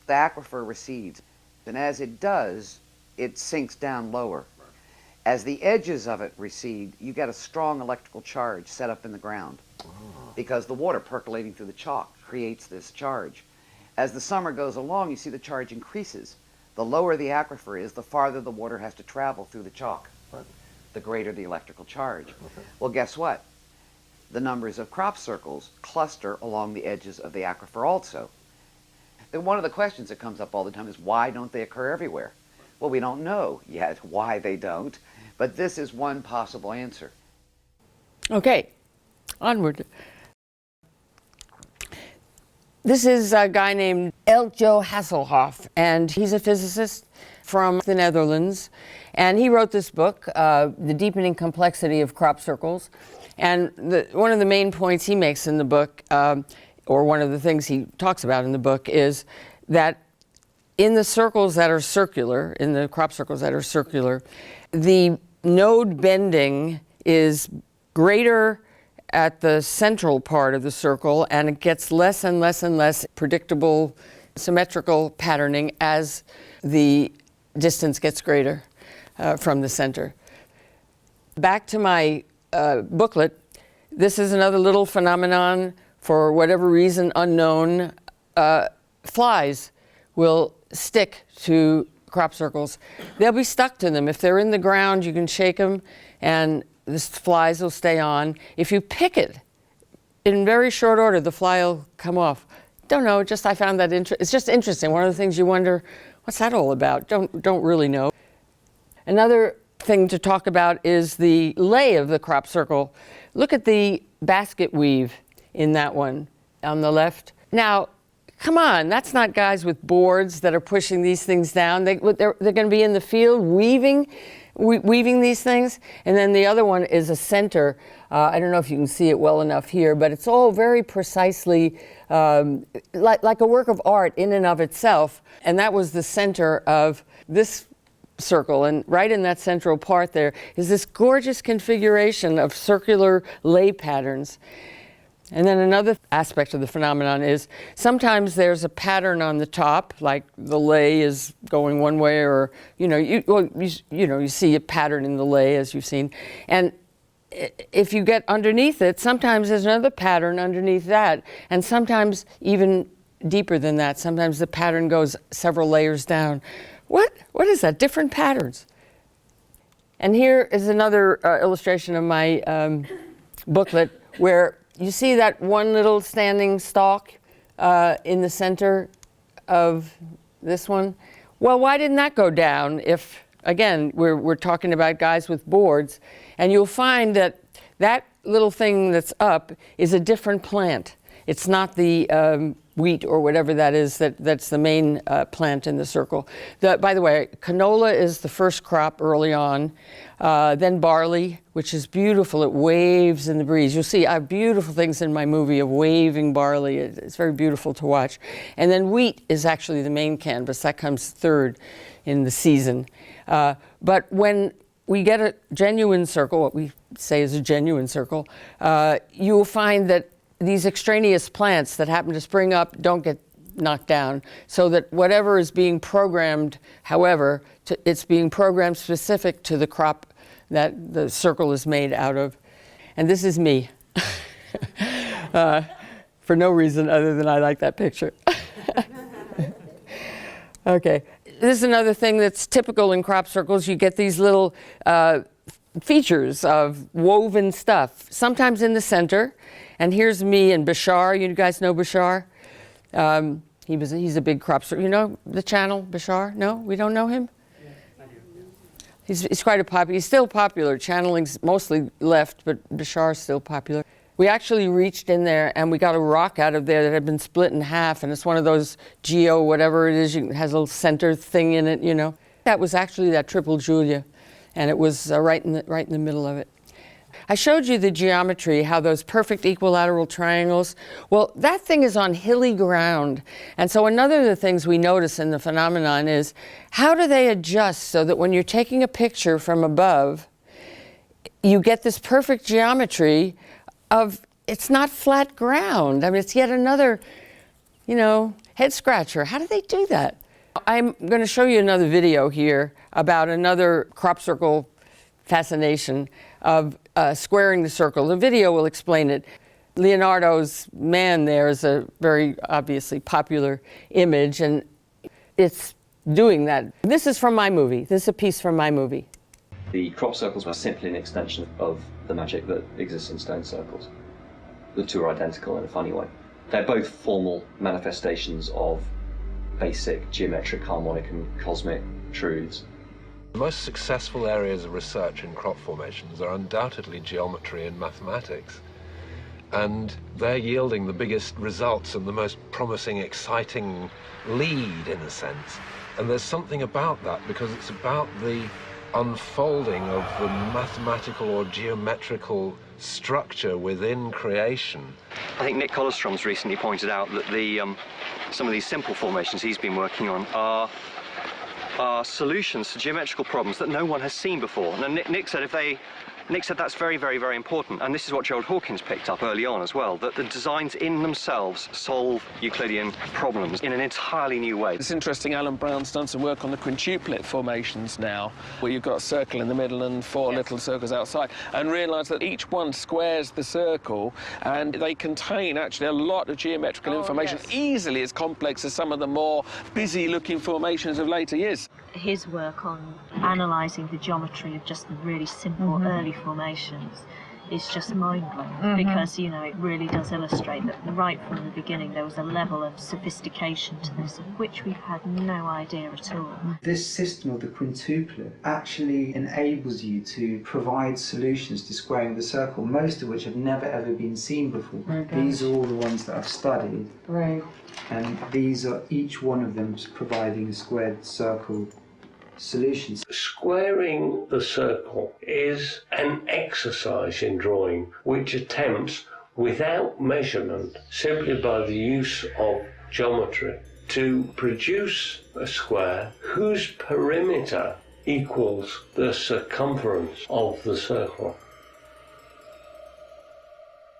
the aquifer recedes. And as it does, it sinks down lower. Right. As the edges of it recede, you get a strong electrical charge set up in the ground because the water percolating through the chalk creates this charge. As the summer goes along, you see the charge increases. The lower the aquifer is, the farther the water has to travel through the chalk, Right. the greater the electrical charge. Okay. Well, guess what? The numbers of crop circles cluster along the edges of the aquifer also. And one of the questions that comes up all the time is, why don't they occur everywhere? Well, we don't know yet why they don't, but this is one possible answer. Okay, onward. This is a guy named Eljo Hasselhoff, and he's a physicist from the Netherlands. And he wrote this book, The Deepening Complexity of Crop Circles. And one of the main points he makes in the book, or one of the things he talks about in the book, is that in the circles that are circular, in the crop circles that are circular, the node bending is greater at the central part of the circle, and it gets less and less and less predictable, symmetrical patterning as the distance gets greater from the center. Back to my booklet, this is another little phenomenon. For whatever reason unknown, flies will stick to crop circles. They'll be stuck to them. If they're in the ground, you can shake them and the flies will stay on. If you pick it, in very short order, the fly will come off. Don't know, I found that it's just interesting. One of the things you wonder, what's that all about? Don't really know. Another thing to talk about is the lay of the crop circle. Look at the basket weave in that one on the left. Now, come on, that's not guys with boards that are pushing these things down. They're going to be in the field weaving these things. And then the other one is a center. I don't know if you can see it well enough here, but it's all very precisely like a work of art in and of itself. And that was the center of this circle, and right in that central part there is this gorgeous configuration of circular lay patterns. And then another aspect of the phenomenon is sometimes there's a pattern on the top, like the lay is going one way, or you see a pattern in the lay, as you've seen. And if you get underneath it, sometimes there's another pattern underneath that, and sometimes even deeper than that. Sometimes the pattern goes several layers down. What is that? Different patterns. And here is another illustration of my booklet, where you see that one little standing stalk in the center of this one. Well, why didn't that go down if, again, we're talking about guys with boards, and you'll find that that little thing that's up is a different plant. It's not the wheat or whatever that is that's the main plant in the circle. By the way, canola is the first crop early on, then barley, which is beautiful. It waves in the breeze. You'll see I have beautiful things in my movie of waving barley. It's very beautiful to watch. And then wheat is actually the main canvas. That comes third in the season. But when we get a genuine circle, what we say is a genuine circle, you'll find that these extraneous plants that happen to spring up don't get knocked down, so that whatever is being programmed, however, it's being programmed specific to the crop that the circle is made out of. And this is me, for no reason other than I like that picture. Okay, this is another thing that's typical in crop circles. You get these little features of woven stuff, sometimes in the center. And here's me and Bashar. You guys know Bashar? He's a big crop circle. You know the channel, Bashar? No? We don't know him? Yeah, I do. Yeah. He's quite a popular. He's still popular. Channeling's mostly left, but Bashar's still popular. We actually reached in there and we got a rock out of there that had been split in half, and it's one of those geo whatever it is. It has a little center thing in it, you know. That was actually that triple Julia, and it was right in the middle of it. I showed you the geometry, how those perfect equilateral triangles, well, that thing is on hilly ground. And so another of the things we notice in the phenomenon is how do they adjust so that when you're taking a picture from above, you get this perfect geometry of, it's not flat ground. I mean, it's yet another, head scratcher. How do they do that? I'm going to show you another video here about another crop circle fascination of squaring the circle. The video will explain it. Leonardo's man there is a very obviously popular image, and it's doing that. This is from my movie. This is a piece from my movie. The crop circles were simply an extension of the magic that exists in stone circles. The two are identical in a funny way. They're both formal manifestations of basic geometric, harmonic, and cosmic truths. The most successful areas of research in crop formations are undoubtedly geometry and mathematics. And they're yielding the biggest results and the most promising, exciting lead, in a sense. And there's something about that, because it's about the unfolding of the mathematical or geometrical structure within creation. I think Nick Collestrom's recently pointed out that some of these simple formations he's been working on are solutions to geometrical problems that no one has seen before. And Nick said that's very, very, very important. And this is what Gerald Hawkins picked up early on as well, that the designs in themselves solve Euclidean problems in an entirely new way. It's interesting, Alan Brown's done some work on the quintuplet formations now, where you've got a circle in the middle and four little circles outside, and realised that each one squares the circle, and they contain actually a lot of geometrical information, easily as complex as some of the more busy-looking formations of later years. His work on analysing the geometry of just the really simple early formations is just mind-blowing, because it really does illustrate that right from the beginning there was a level of sophistication to this of which we've had no idea at all. This system of the quintuplet actually enables you to provide solutions to squaring the circle, most of which have never ever been seen before. These are all the ones that I've studied, and these are each one of them providing a squared circle solutions. Squaring the circle is an exercise in drawing which attempts, without measurement, simply by the use of geometry, to produce a square whose perimeter equals the circumference of the circle.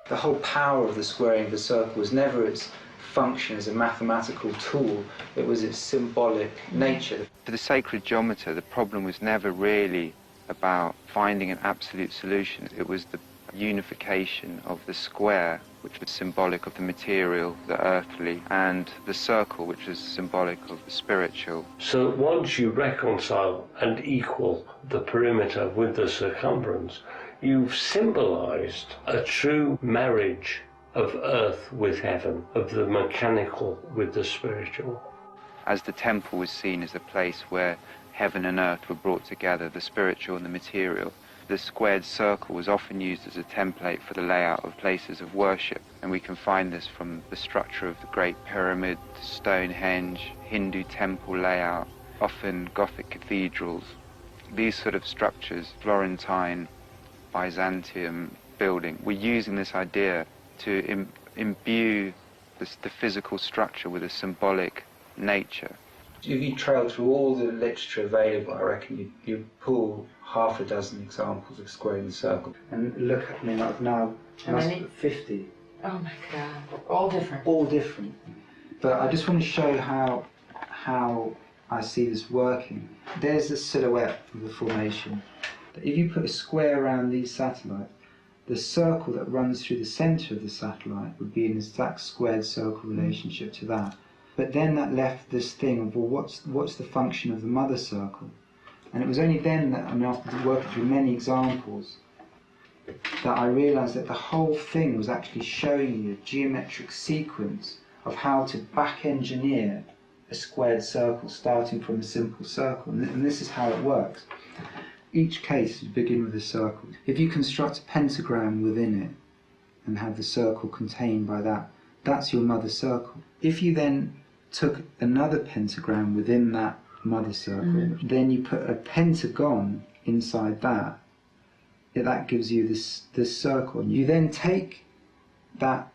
The whole power of the squaring of the circle was never its function as a mathematical tool, it was its symbolic nature. For the sacred geometer, the problem was never really about finding an absolute solution. It was the unification of the square, which was symbolic of the material, the earthly, and the circle, which was symbolic of the spiritual. So once you reconcile and equal the perimeter with the circumference, you've symbolized a true marriage of earth with heaven, of the mechanical with the spiritual. As the temple was seen as a place where heaven and earth were brought together, the spiritual and the material, the squared circle was often used as a template for the layout of places of worship, and we can find this from the structure of the Great Pyramid, Stonehenge, Hindu temple layout, often Gothic cathedrals. These sort of structures, Florentine, Byzantium building, were using this idea to imbue the physical structure with a symbolic nature. If you trail through all the literature available, I reckon you pull half a dozen examples of squaring the circle. And look, I mean, I've now must 50. Oh my God, all different. All different. But I just want to show how I see this working. There's the silhouette of the formation. If you put a square around these satellites, the circle that runs through the centre of the satellite would be an exact squared circle relationship to that. But then that left this thing of, well, what's the function of the mother circle? And it was only then that, I mean, after working through many examples, that I realised that the whole thing was actually showing you a geometric sequence of how to back-engineer a squared circle starting from a simple circle. And this is how it works. Each case you begin with a circle. If you construct a pentagram within it and have the circle contained by that, that's your mother circle. If you then took another pentagram within that mother circle, then you put a pentagon inside that, that gives you this circle. You then take that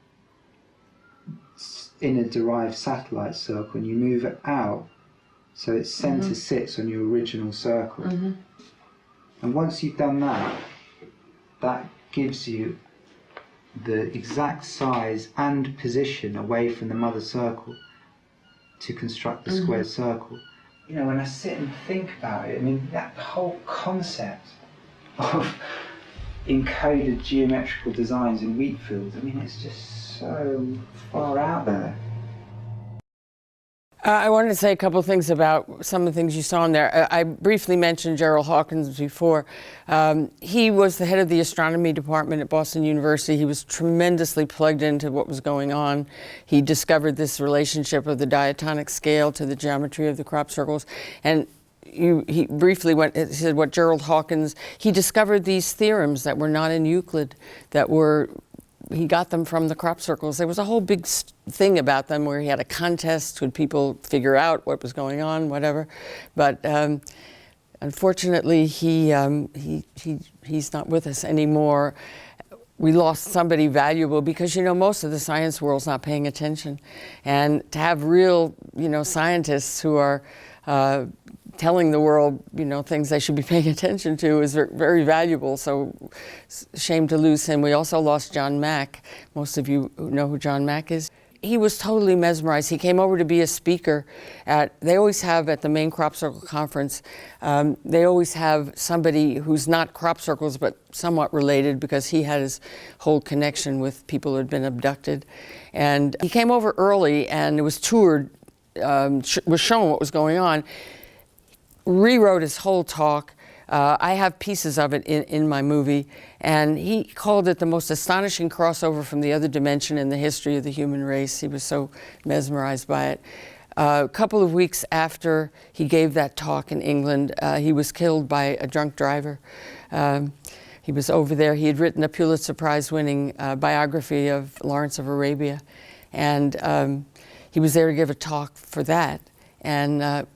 inner derived satellite circle and you move it out so its centre sits on your original circle. And once you've done that, that gives you the exact size and position away from the mother circle to construct the squared circle. You know, when I sit and think about it, I mean, that whole concept of encoded geometrical designs in wheat fields, I mean, it's just so far out there. I wanted to say a couple of things about some of the things you saw in there. I briefly mentioned Gerald Hawkins before. He was the head of the astronomy department at Boston University. He was tremendously plugged into what was going on. He discovered this relationship of the diatonic scale to the geometry of the crop circles. And he briefly he said what Gerald Hawkins, he discovered these theorems that were not in Euclid, he got them from the crop circles. There was a whole big thing about them where he had a contest. Would people figure out what was going on, whatever? But unfortunately, he's not with us anymore. We lost somebody valuable because, you know, most of the science world's not paying attention. And to have real, you know, scientists who are telling the world, you know, things they should be paying attention to is very valuable. So, shame to lose him. We also lost John Mack. Most of you know who John Mack is. He was totally mesmerized. He came over to be a speaker they always have at the main crop circle conference, they always have somebody who's not crop circles but somewhat related because he had his whole connection with people who had been abducted. And he came over early and it was toured, was shown what was going on. Rewrote his whole talk. I have pieces of it in my movie, and he called it the most astonishing crossover from the other dimension in the history of the human race. He was so mesmerized by it. A couple of weeks after he gave that talk in England, he was killed by a drunk driver. He was over there. He had written a Pulitzer Prize-winning biography of Lawrence of Arabia, and he was there to give a talk for that, and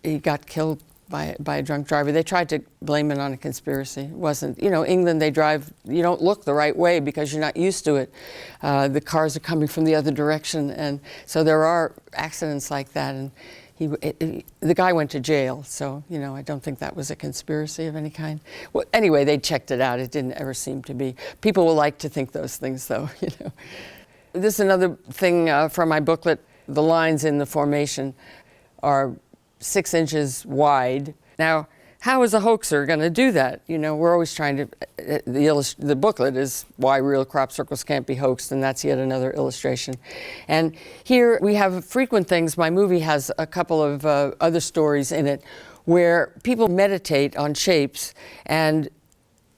he got killed by a drunk driver. They tried to blame it on a conspiracy. It wasn't, you know, England, they drive, you don't look the right way because you're not used to it. The cars are coming from the other direction, and so there are accidents like that, and The guy went to jail, so, you know, I don't think that was a conspiracy of any kind. Well, anyway, they checked it out. It didn't ever seem to be. People will like to think those things, though, you know. This is another thing from my booklet. The lines in the formation are 6 inches wide. Now, how is a hoaxer going to do that? You know, we're always trying to, the booklet is why real crop circles can't be hoaxed, and that's yet another illustration. And here we have frequent things. My movie has a couple of other stories in it where people meditate on shapes and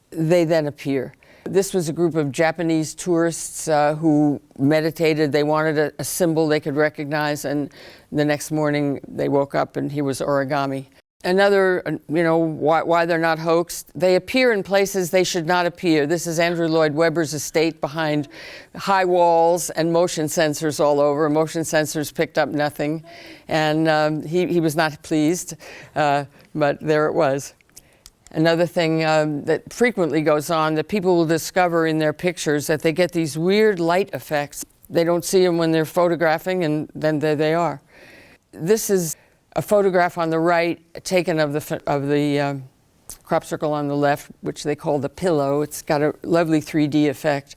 they then appear. This was a group of Japanese tourists who meditated. They wanted a symbol they could recognize, and the next morning they woke up and he was origami. Another, you know, why they're not hoaxed, they appear in places they should not appear. This is Andrew Lloyd Webber's estate behind high walls and motion sensors all over. Motion sensors picked up nothing, and he was not pleased, but there it was. Another thing that frequently goes on, that people will discover in their pictures, that they get these weird light effects. They don't see them when they're photographing, and then there they are. This is a photograph on the right taken of the crop circle on the left, which they call the pillow. It's got a lovely 3D effect,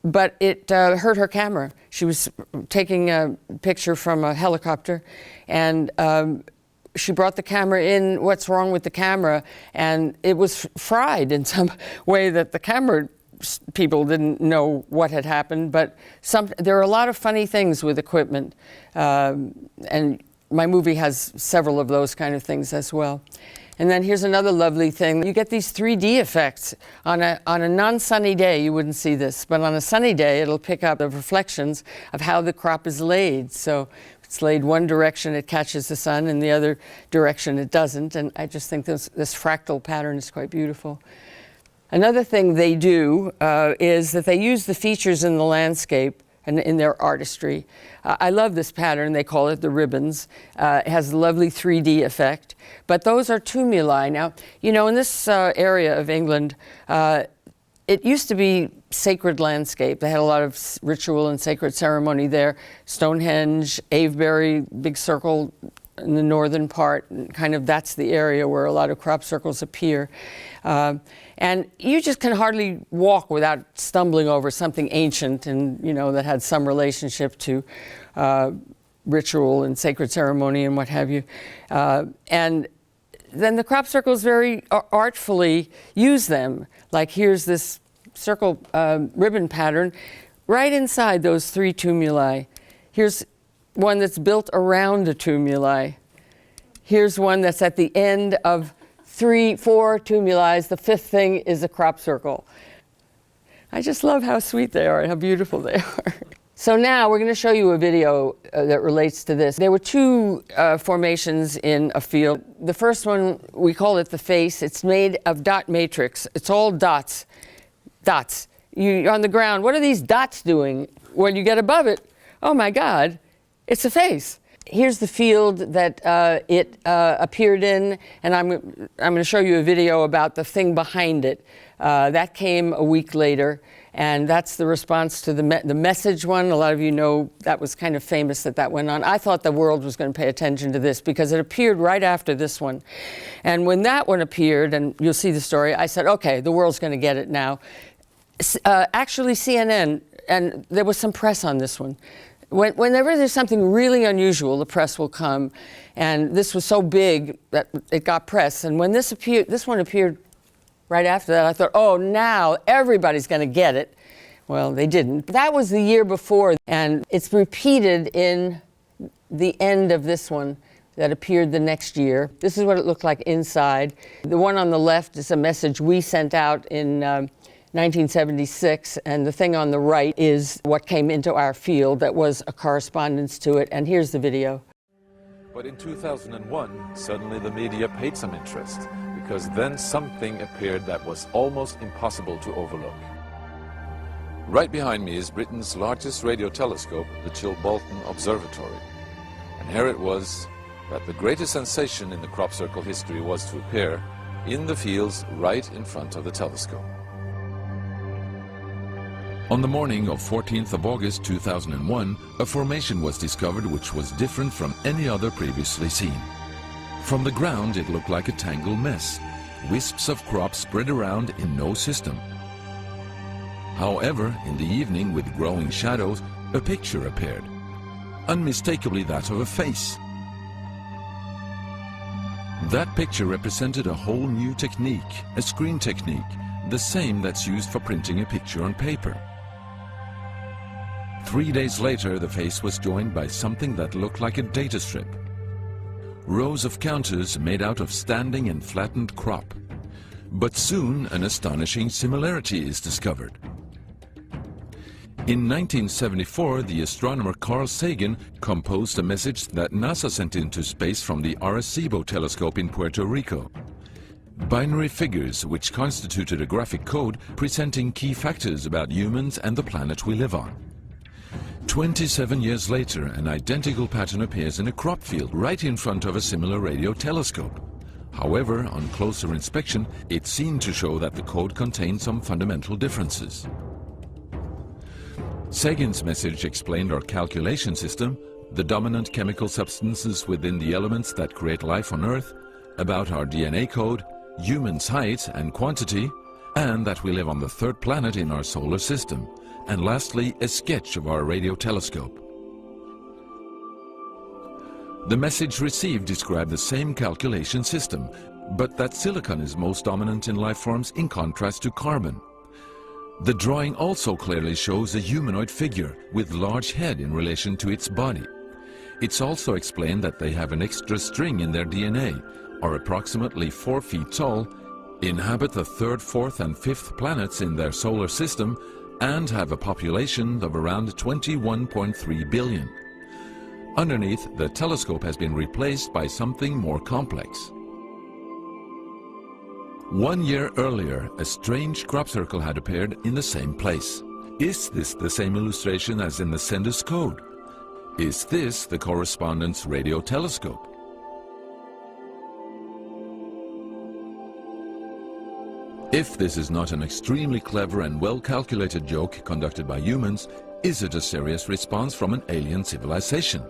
but it hurt her camera. She was taking a picture from a helicopter, and she brought the camera in. What's wrong with the camera? And it was fried in some way that the camera people didn't know what had happened. But there are a lot of funny things with equipment, and my movie has several of those kind of things as well. And then here's another lovely thing. You get these 3D effects. On a non-sunny day, you wouldn't see this, but on a sunny day, it'll pick up the reflections of how the crop is laid. So if it's laid one direction, it catches the sun, and the other direction, it doesn't. And I just think this fractal pattern is quite beautiful. Another thing they do is that they use the features in the landscape and in their artistry. I love this pattern. They call it the ribbons. It has a lovely 3D effect. But those are tumuli. Now, you know, in this area of England, it used to be sacred landscape. They had a lot of ritual and sacred ceremony there. Stonehenge, Avebury, big circle in the northern part, and kind of that's the area where a lot of crop circles appear. And you just can hardly walk without stumbling over something ancient and, you know, that had some relationship to ritual and sacred ceremony and what have you. And then the crop circles very artfully use them. Like here's this circle ribbon pattern right inside those 3 tumuli. Here's one that's built around a tumuli. Here's one that's at the end of 3, 4 tumuli. The 5th thing is a crop circle. I just love how sweet they are and how beautiful they are. So now we're going to show you a video that relates to this. There were 2 formations in a field. The first one, we call it the face. It's made of dot matrix. It's all dots. Dots. You're on the ground. What are these dots doing? When you get above it, oh my God, it's a face. Here's the field that it appeared in, and I'm going to show you a video about the thing behind it. That came a week later, and that's the response to the message one. A lot of you know that was kind of famous that went on. I thought the world was going to pay attention to this because it appeared right after this one. And when that one appeared, and you'll see the story, I said, okay, the world's going to get it now. Actually, CNN, and there was some press on this one. Whenever there's something really unusual, the press will come, and this was so big that it got press. And when this one appeared right after that, I thought, oh, now everybody's going to get it. Well, they didn't. That was the year before, and it's repeated in the end of this one that appeared the next year. This is what it looked like inside. The one on the left is a message we sent out in 1976, and the thing on the right is what came into our field that was a correspondence to it, and here's the video. But in 2001, suddenly the media paid some interest, because then something appeared that was almost impossible to overlook. Right behind me is Britain's largest radio telescope, the Chilbolton Observatory. And here it was that the greatest sensation in the crop circle history was to appear in the fields right in front of the telescope. On the morning of 14th of August 2001, a formation was discovered which was different from any other previously seen. From the ground, it looked like a tangled mess, wisps of crop spread around in no system. However, in the evening, with growing shadows, a picture appeared, unmistakably that of a face. That picture represented a whole new technique, a screen technique, the same that's used for printing a picture on paper. 3 days later, the face was joined by something that looked like a data strip. Rows of counters made out of standing and flattened crop. But soon an astonishing similarity is discovered. In 1974, the astronomer Carl Sagan composed a message that NASA sent into space from the Arecibo telescope in Puerto Rico. Binary figures which constituted a graphic code presenting key factors about humans and the planet we live on. 27 years later, an identical pattern appears in a crop field right in front of a similar radio telescope. However, on closer inspection, it seemed to show that the code contained some fundamental differences. Sagan's message explained our calculation system, the dominant chemical substances within the elements that create life on Earth, about our DNA code, humans' height and quantity, and that we live on the third planet in our solar system, and lastly, a sketch of our radio telescope. The message received described the same calculation system, but that silicon is most dominant in life forms in contrast to carbon. The drawing also clearly shows a humanoid figure with large head in relation to its body. It's also explained that they have an extra string in their DNA, are approximately 4 feet tall, inhabit the third, fourth and fifth planets in their solar system, and have a population of around 21.3 billion. Underneath, the telescope has been replaced by something more complex. 1 year earlier, a strange crop circle had appeared in the same place. Is this the same illustration as in the sender's code? Is this the correspondent's radio telescope? If this is not an extremely clever and well-calculated joke conducted by humans, is it a serious response from an alien civilization?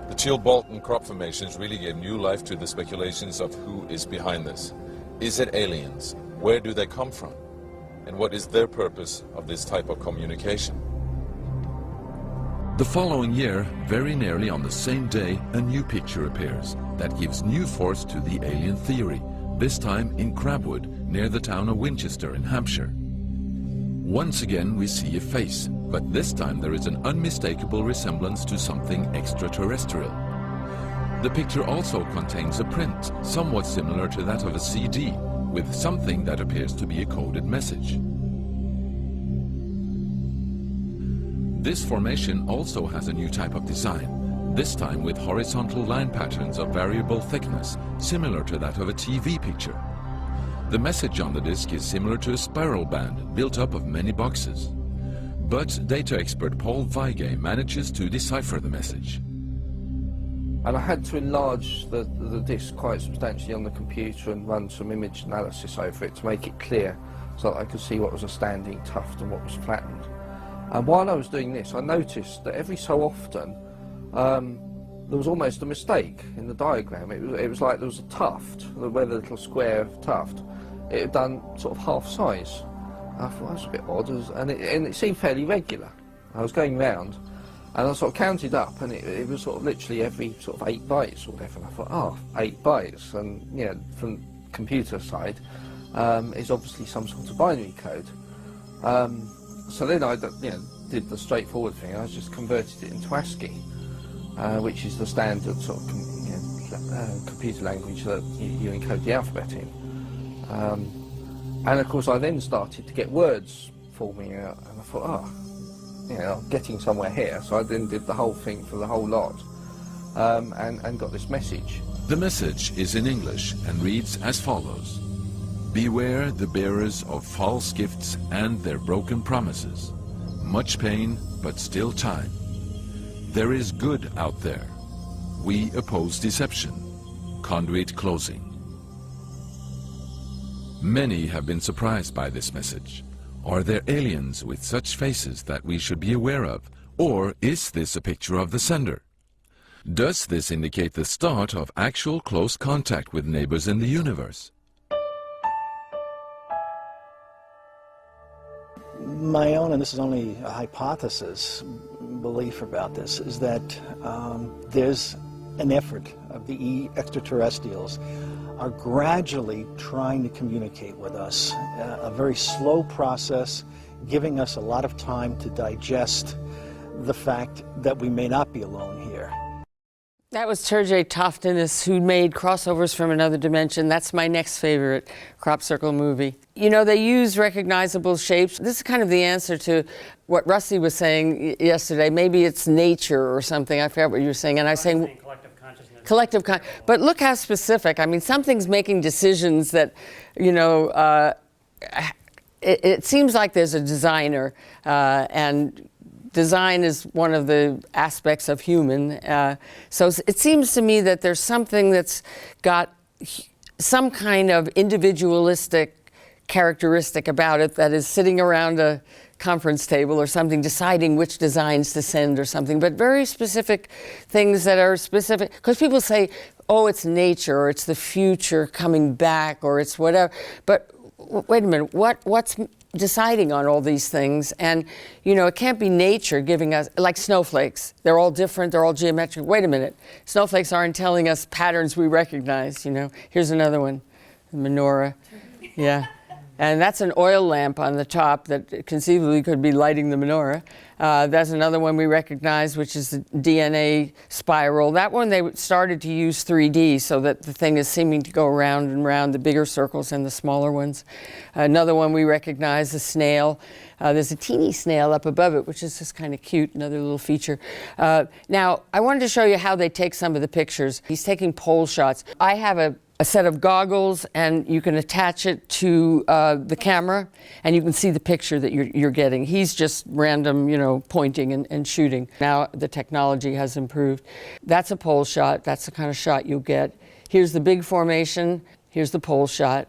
The Chilbolton crop formations really gave new life to the speculations of who is behind this. Is it aliens? Where do they come from? And what is their purpose of this type of communication? The following year, very nearly on the same day, a new picture appears that gives new force to the alien theory, this time in Crabwood, near the town of Winchester in Hampshire. Once again we see a face, but this time there is an unmistakable resemblance to something extraterrestrial. The picture also contains a print, somewhat similar to that of a CD, with something that appears to be a coded message. This formation also has a new type of design, this time with horizontal line patterns of variable thickness, similar to that of a TV picture. The message on the disc is similar to a spiral band built up of many boxes. But data expert Paul Weige manages to decipher the message. And I had to enlarge the disc quite substantially on the computer and run some image analysis over it to make it clear so that I could see what was a standing tuft and what was flattened. And while I was doing this, I noticed that every so often there was almost a mistake in the diagram. It was like there was a tuft, where the little square tuft, it had done sort of half size. I thought that's a bit odd, and it seemed fairly regular. I was going round, and I sort of counted up, and it was sort of literally every sort of 8 bytes or whatever. And I thought, oh, 8 bytes, and you know, from computer side, is obviously some sort of binary code. So then I did the straightforward thing. I just converted it into ASCII, which is the standard sort of computer language that you encode the alphabet in. And of course I then started to get words forming out, and I thought, I'm getting somewhere here. So I then did the whole thing for the whole lot, and got this message. The message is in English and reads as follows: Beware the bearers of false gifts and their broken promises. Much pain, but still time. There is good out there. We oppose deception. Conduit closing. Many have been surprised by this message. Are there aliens with such faces that we should be aware of? Or is this a picture of the sender? Does this indicate the start of actual close contact with neighbors in the universe? My own, and this is only a hypothesis, belief about this, is that there's an effort of the extraterrestrials are gradually trying to communicate with us. A very slow process, giving us a lot of time to digest the fact that we may not be alone here. That was Turjay Toftanis, who made Crossovers from Another Dimension. That's my next favorite crop circle movie. You know, they use recognizable shapes. This is kind of the answer to what Rusty was saying yesterday. Maybe it's nature or something. I forgot what you were saying. And I was saying collective but look how specific. I mean, something's making decisions that, you know, it seems like there's a designer, and design is one of the aspects of human. So it seems to me that there's something that's got some kind of individualistic characteristic about it that is sitting around a conference table or something, deciding which designs to send or something, but very specific things that are specific. Because people say, oh, it's nature, or it's the future coming back, or it's whatever. But wait a minute, what's deciding on all these things? And, you know, it can't be nature giving us, like snowflakes. They're all different, they're all geometric. Wait a minute, snowflakes aren't telling us patterns we recognize, you know. Here's another one, the menorah, yeah. And that's an oil lamp on the top that conceivably could be lighting the menorah. That's another one we recognize, which is the DNA spiral. That one they started to use 3D so that the thing is seeming to go around and around, the bigger circles and the smaller ones. Another one we recognize, the snail. There's a teeny snail up above it, which is just kind of cute, another little feature. Now, I wanted to show you how they take some of the pictures. He's taking pole shots. I have a set of goggles, and you can attach it to the camera, and you can see the picture that you're getting. He's just random, you know, pointing and shooting. Now the technology has improved. That's a pole shot. That's the kind of shot you'll get. Here's the big formation. Here's the pole shot.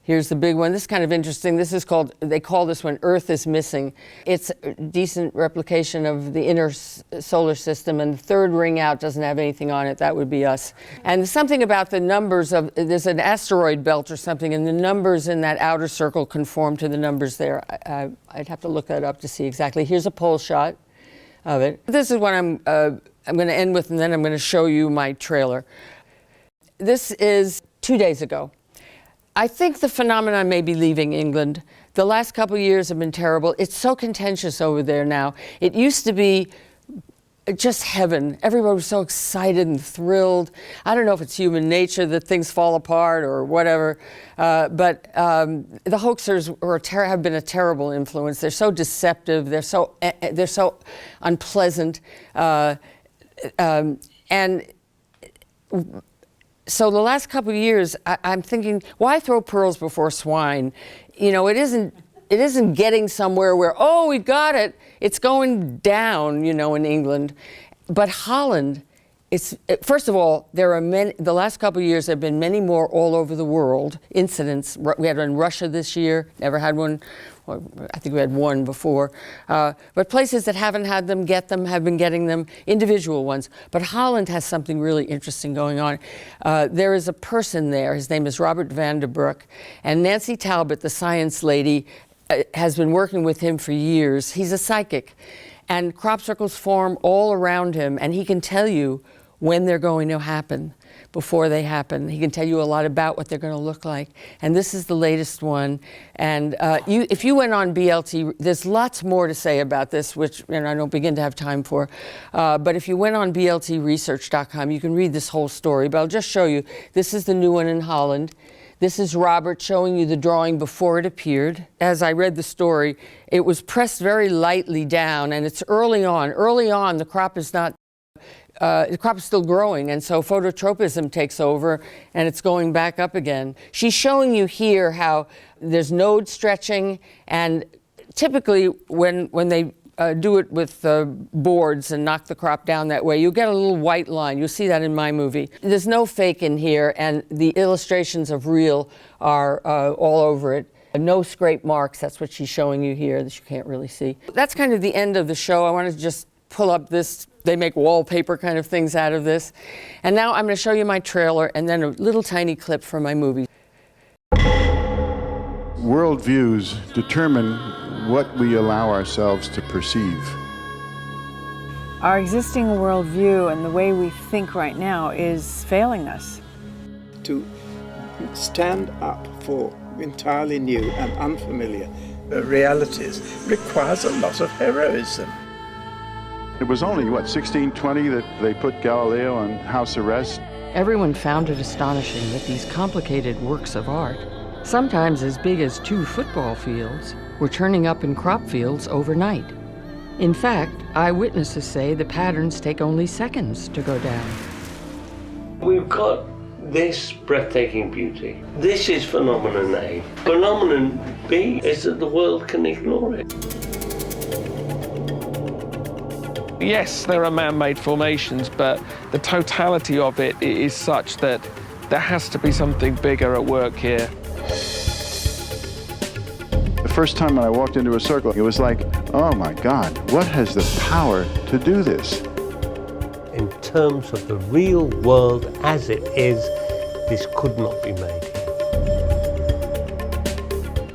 Here's the big one. This is kind of interesting. This is called, they call this one Earth is Missing. It's a decent replication of the inner solar system, and the third ring out doesn't have anything on it. That would be us. And something about the numbers of, there's an asteroid belt or something, and the numbers in that outer circle conform to the numbers there. I'd have to look that up to see exactly. Here's a pole shot of it. This is what I'm going to end with, and then I'm going to show you my trailer. This is 2 days ago. I think the phenomenon may be leaving England. The last couple of years have been terrible. It's so contentious over there now. It used to be just heaven. Everybody was so excited and thrilled. I don't know if it's human nature that things fall apart or whatever, but the hoaxers have been a terrible influence. They're so deceptive. They're so unpleasant, and so the last couple of years, I'm thinking, why throw pearls before swine? You know, it isn't getting somewhere where, oh, we got it. It's going down, you know, in England. But Holland, first of all, there are many, the last couple of years, there have been many more all over the world incidents. We had one in Russia this year, never had one. I think we had one before. But places that haven't had them, have been getting them, individual ones. But Holland has something really interesting going on. There is a person there, his name is Robert van der Broek, and Nancy Talbot, the science lady, has been working with him for years. He's a psychic, and crop circles form all around him, and he can tell you when they're going to happen, before they happen. He can tell you a lot about what they're going to look like. And this is the latest one. And if you went on BLT, there's lots more to say about this, which I don't begin to have time for. But if you went on bltresearch.com, you can read this whole story. But I'll just show you. This is the new one in Holland. This is Robert showing you the drawing before it appeared. As I read the story, it was pressed very lightly down, and it's early on. Early on, the crop is not the crop is still growing, and so phototropism takes over, and it's going back up again. She's showing you here how there's node stretching, and typically when they do it with boards and knock the crop down that way, you'll get a little white line. You'll see that in my movie. There's no fake in here, and the illustrations of real are all over it. No scrape marks, that's what she's showing you here that you can't really see. That's kind of the end of the show. I wanted to just pull up this, they make wallpaper kind of things out of this. And now I'm going to show you my trailer and then a little tiny clip from my movie. Worldviews determine what we allow ourselves to perceive. Our existing worldview and the way we think right now is failing us. To stand up for entirely new and unfamiliar realities requires a lot of heroism. It was only, 1620 that they put Galileo on house arrest? Everyone found it astonishing that these complicated works of art, sometimes as big as 2 football fields, were turning up in crop fields overnight. In fact, eyewitnesses say the patterns take only seconds to go down. We've got this breathtaking beauty. This is phenomenon A. Phenomenon B is that the world can ignore it. Yes, there are man-made formations, but the totality of it is such that there has to be something bigger at work here. The first time when I walked into a circle, it was like, oh my God, what has the power to do this? In terms of the real world as it is, this could not be made here.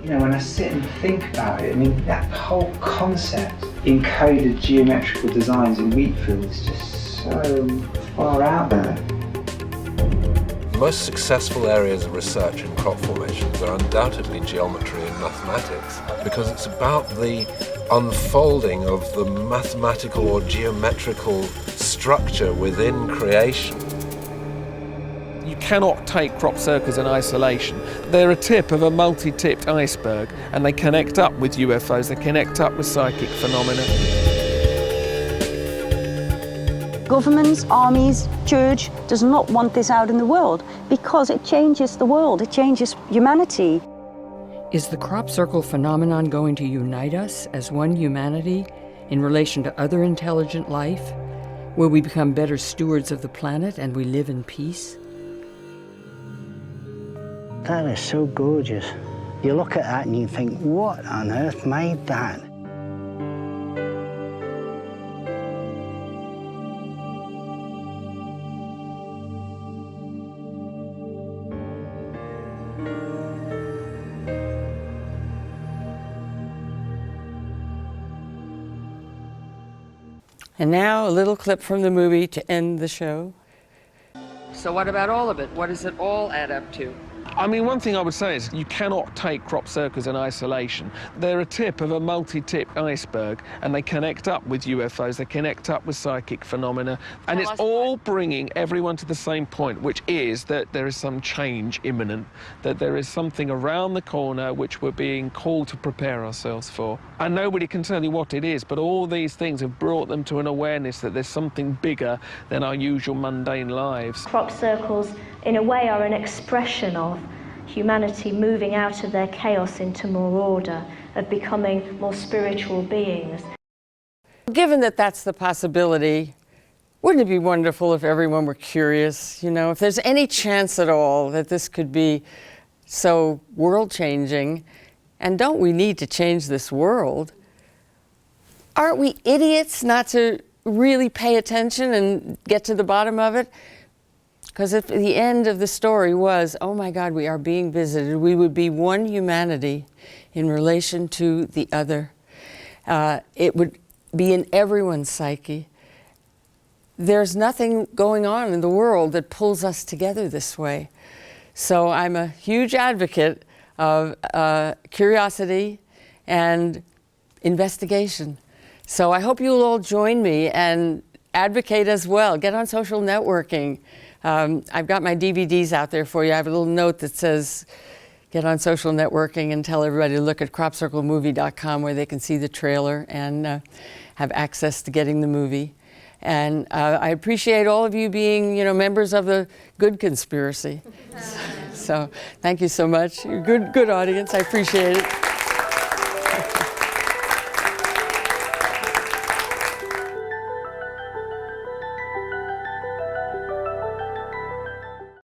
You know, when I sit and think about it, I mean, that whole concept, encoded geometrical designs in wheat fields, is just so far out there. The most successful areas of research in crop formations are undoubtedly geometry and mathematics, because it's about the unfolding of the mathematical or geometrical structure within creation. You cannot take crop circles in isolation. They're a tip of a multi-tipped iceberg, and they connect up with UFOs, they connect up with psychic phenomena. Governments, armies, church does not want this out in the world because it changes the world, it changes humanity. Is the crop circle phenomenon going to unite us as one humanity in relation to other intelligent life? Will we become better stewards of the planet and we live in peace? That is so gorgeous. You look at that and you think, what on earth made that? And now a little clip from the movie to end the show. So what about all of it? What does it all add up to? I mean, one thing I would say is you cannot take crop circles in isolation. They're a tip of a multi-tipped iceberg, and they connect up with UFOs, they connect up with psychic phenomena, and it's all bringing everyone to the same point, which is that there is some change imminent, that there is something around the corner which we're being called to prepare ourselves for. And nobody can tell you what it is, but all these things have brought them to an awareness that there's something bigger than our usual mundane lives. Crop circles, in a way, are an expression of humanity moving out of their chaos into more order, of becoming more spiritual beings. Given that that's the possibility, wouldn't it be wonderful if everyone were curious? You know, if there's any chance at all that this could be so world-changing, and don't we need to change this world? Aren't we idiots not to really pay attention and get to the bottom of it? Because if the end of the story was, oh my God, we are being visited, we would be one humanity in relation to the other. It would be in everyone's psyche. There's nothing going on in the world that pulls us together this way. So I'm a huge advocate of curiosity and investigation. So I hope you'll all join me and advocate as well. Get on social networking. I've got my DVDs out there for you. I have a little note that says, get on social networking and tell everybody to look at cropcirclemovie.com where they can see the trailer and have access to getting the movie. And I appreciate all of you being, members of the good conspiracy. So thank you so much. You're good audience. I appreciate it.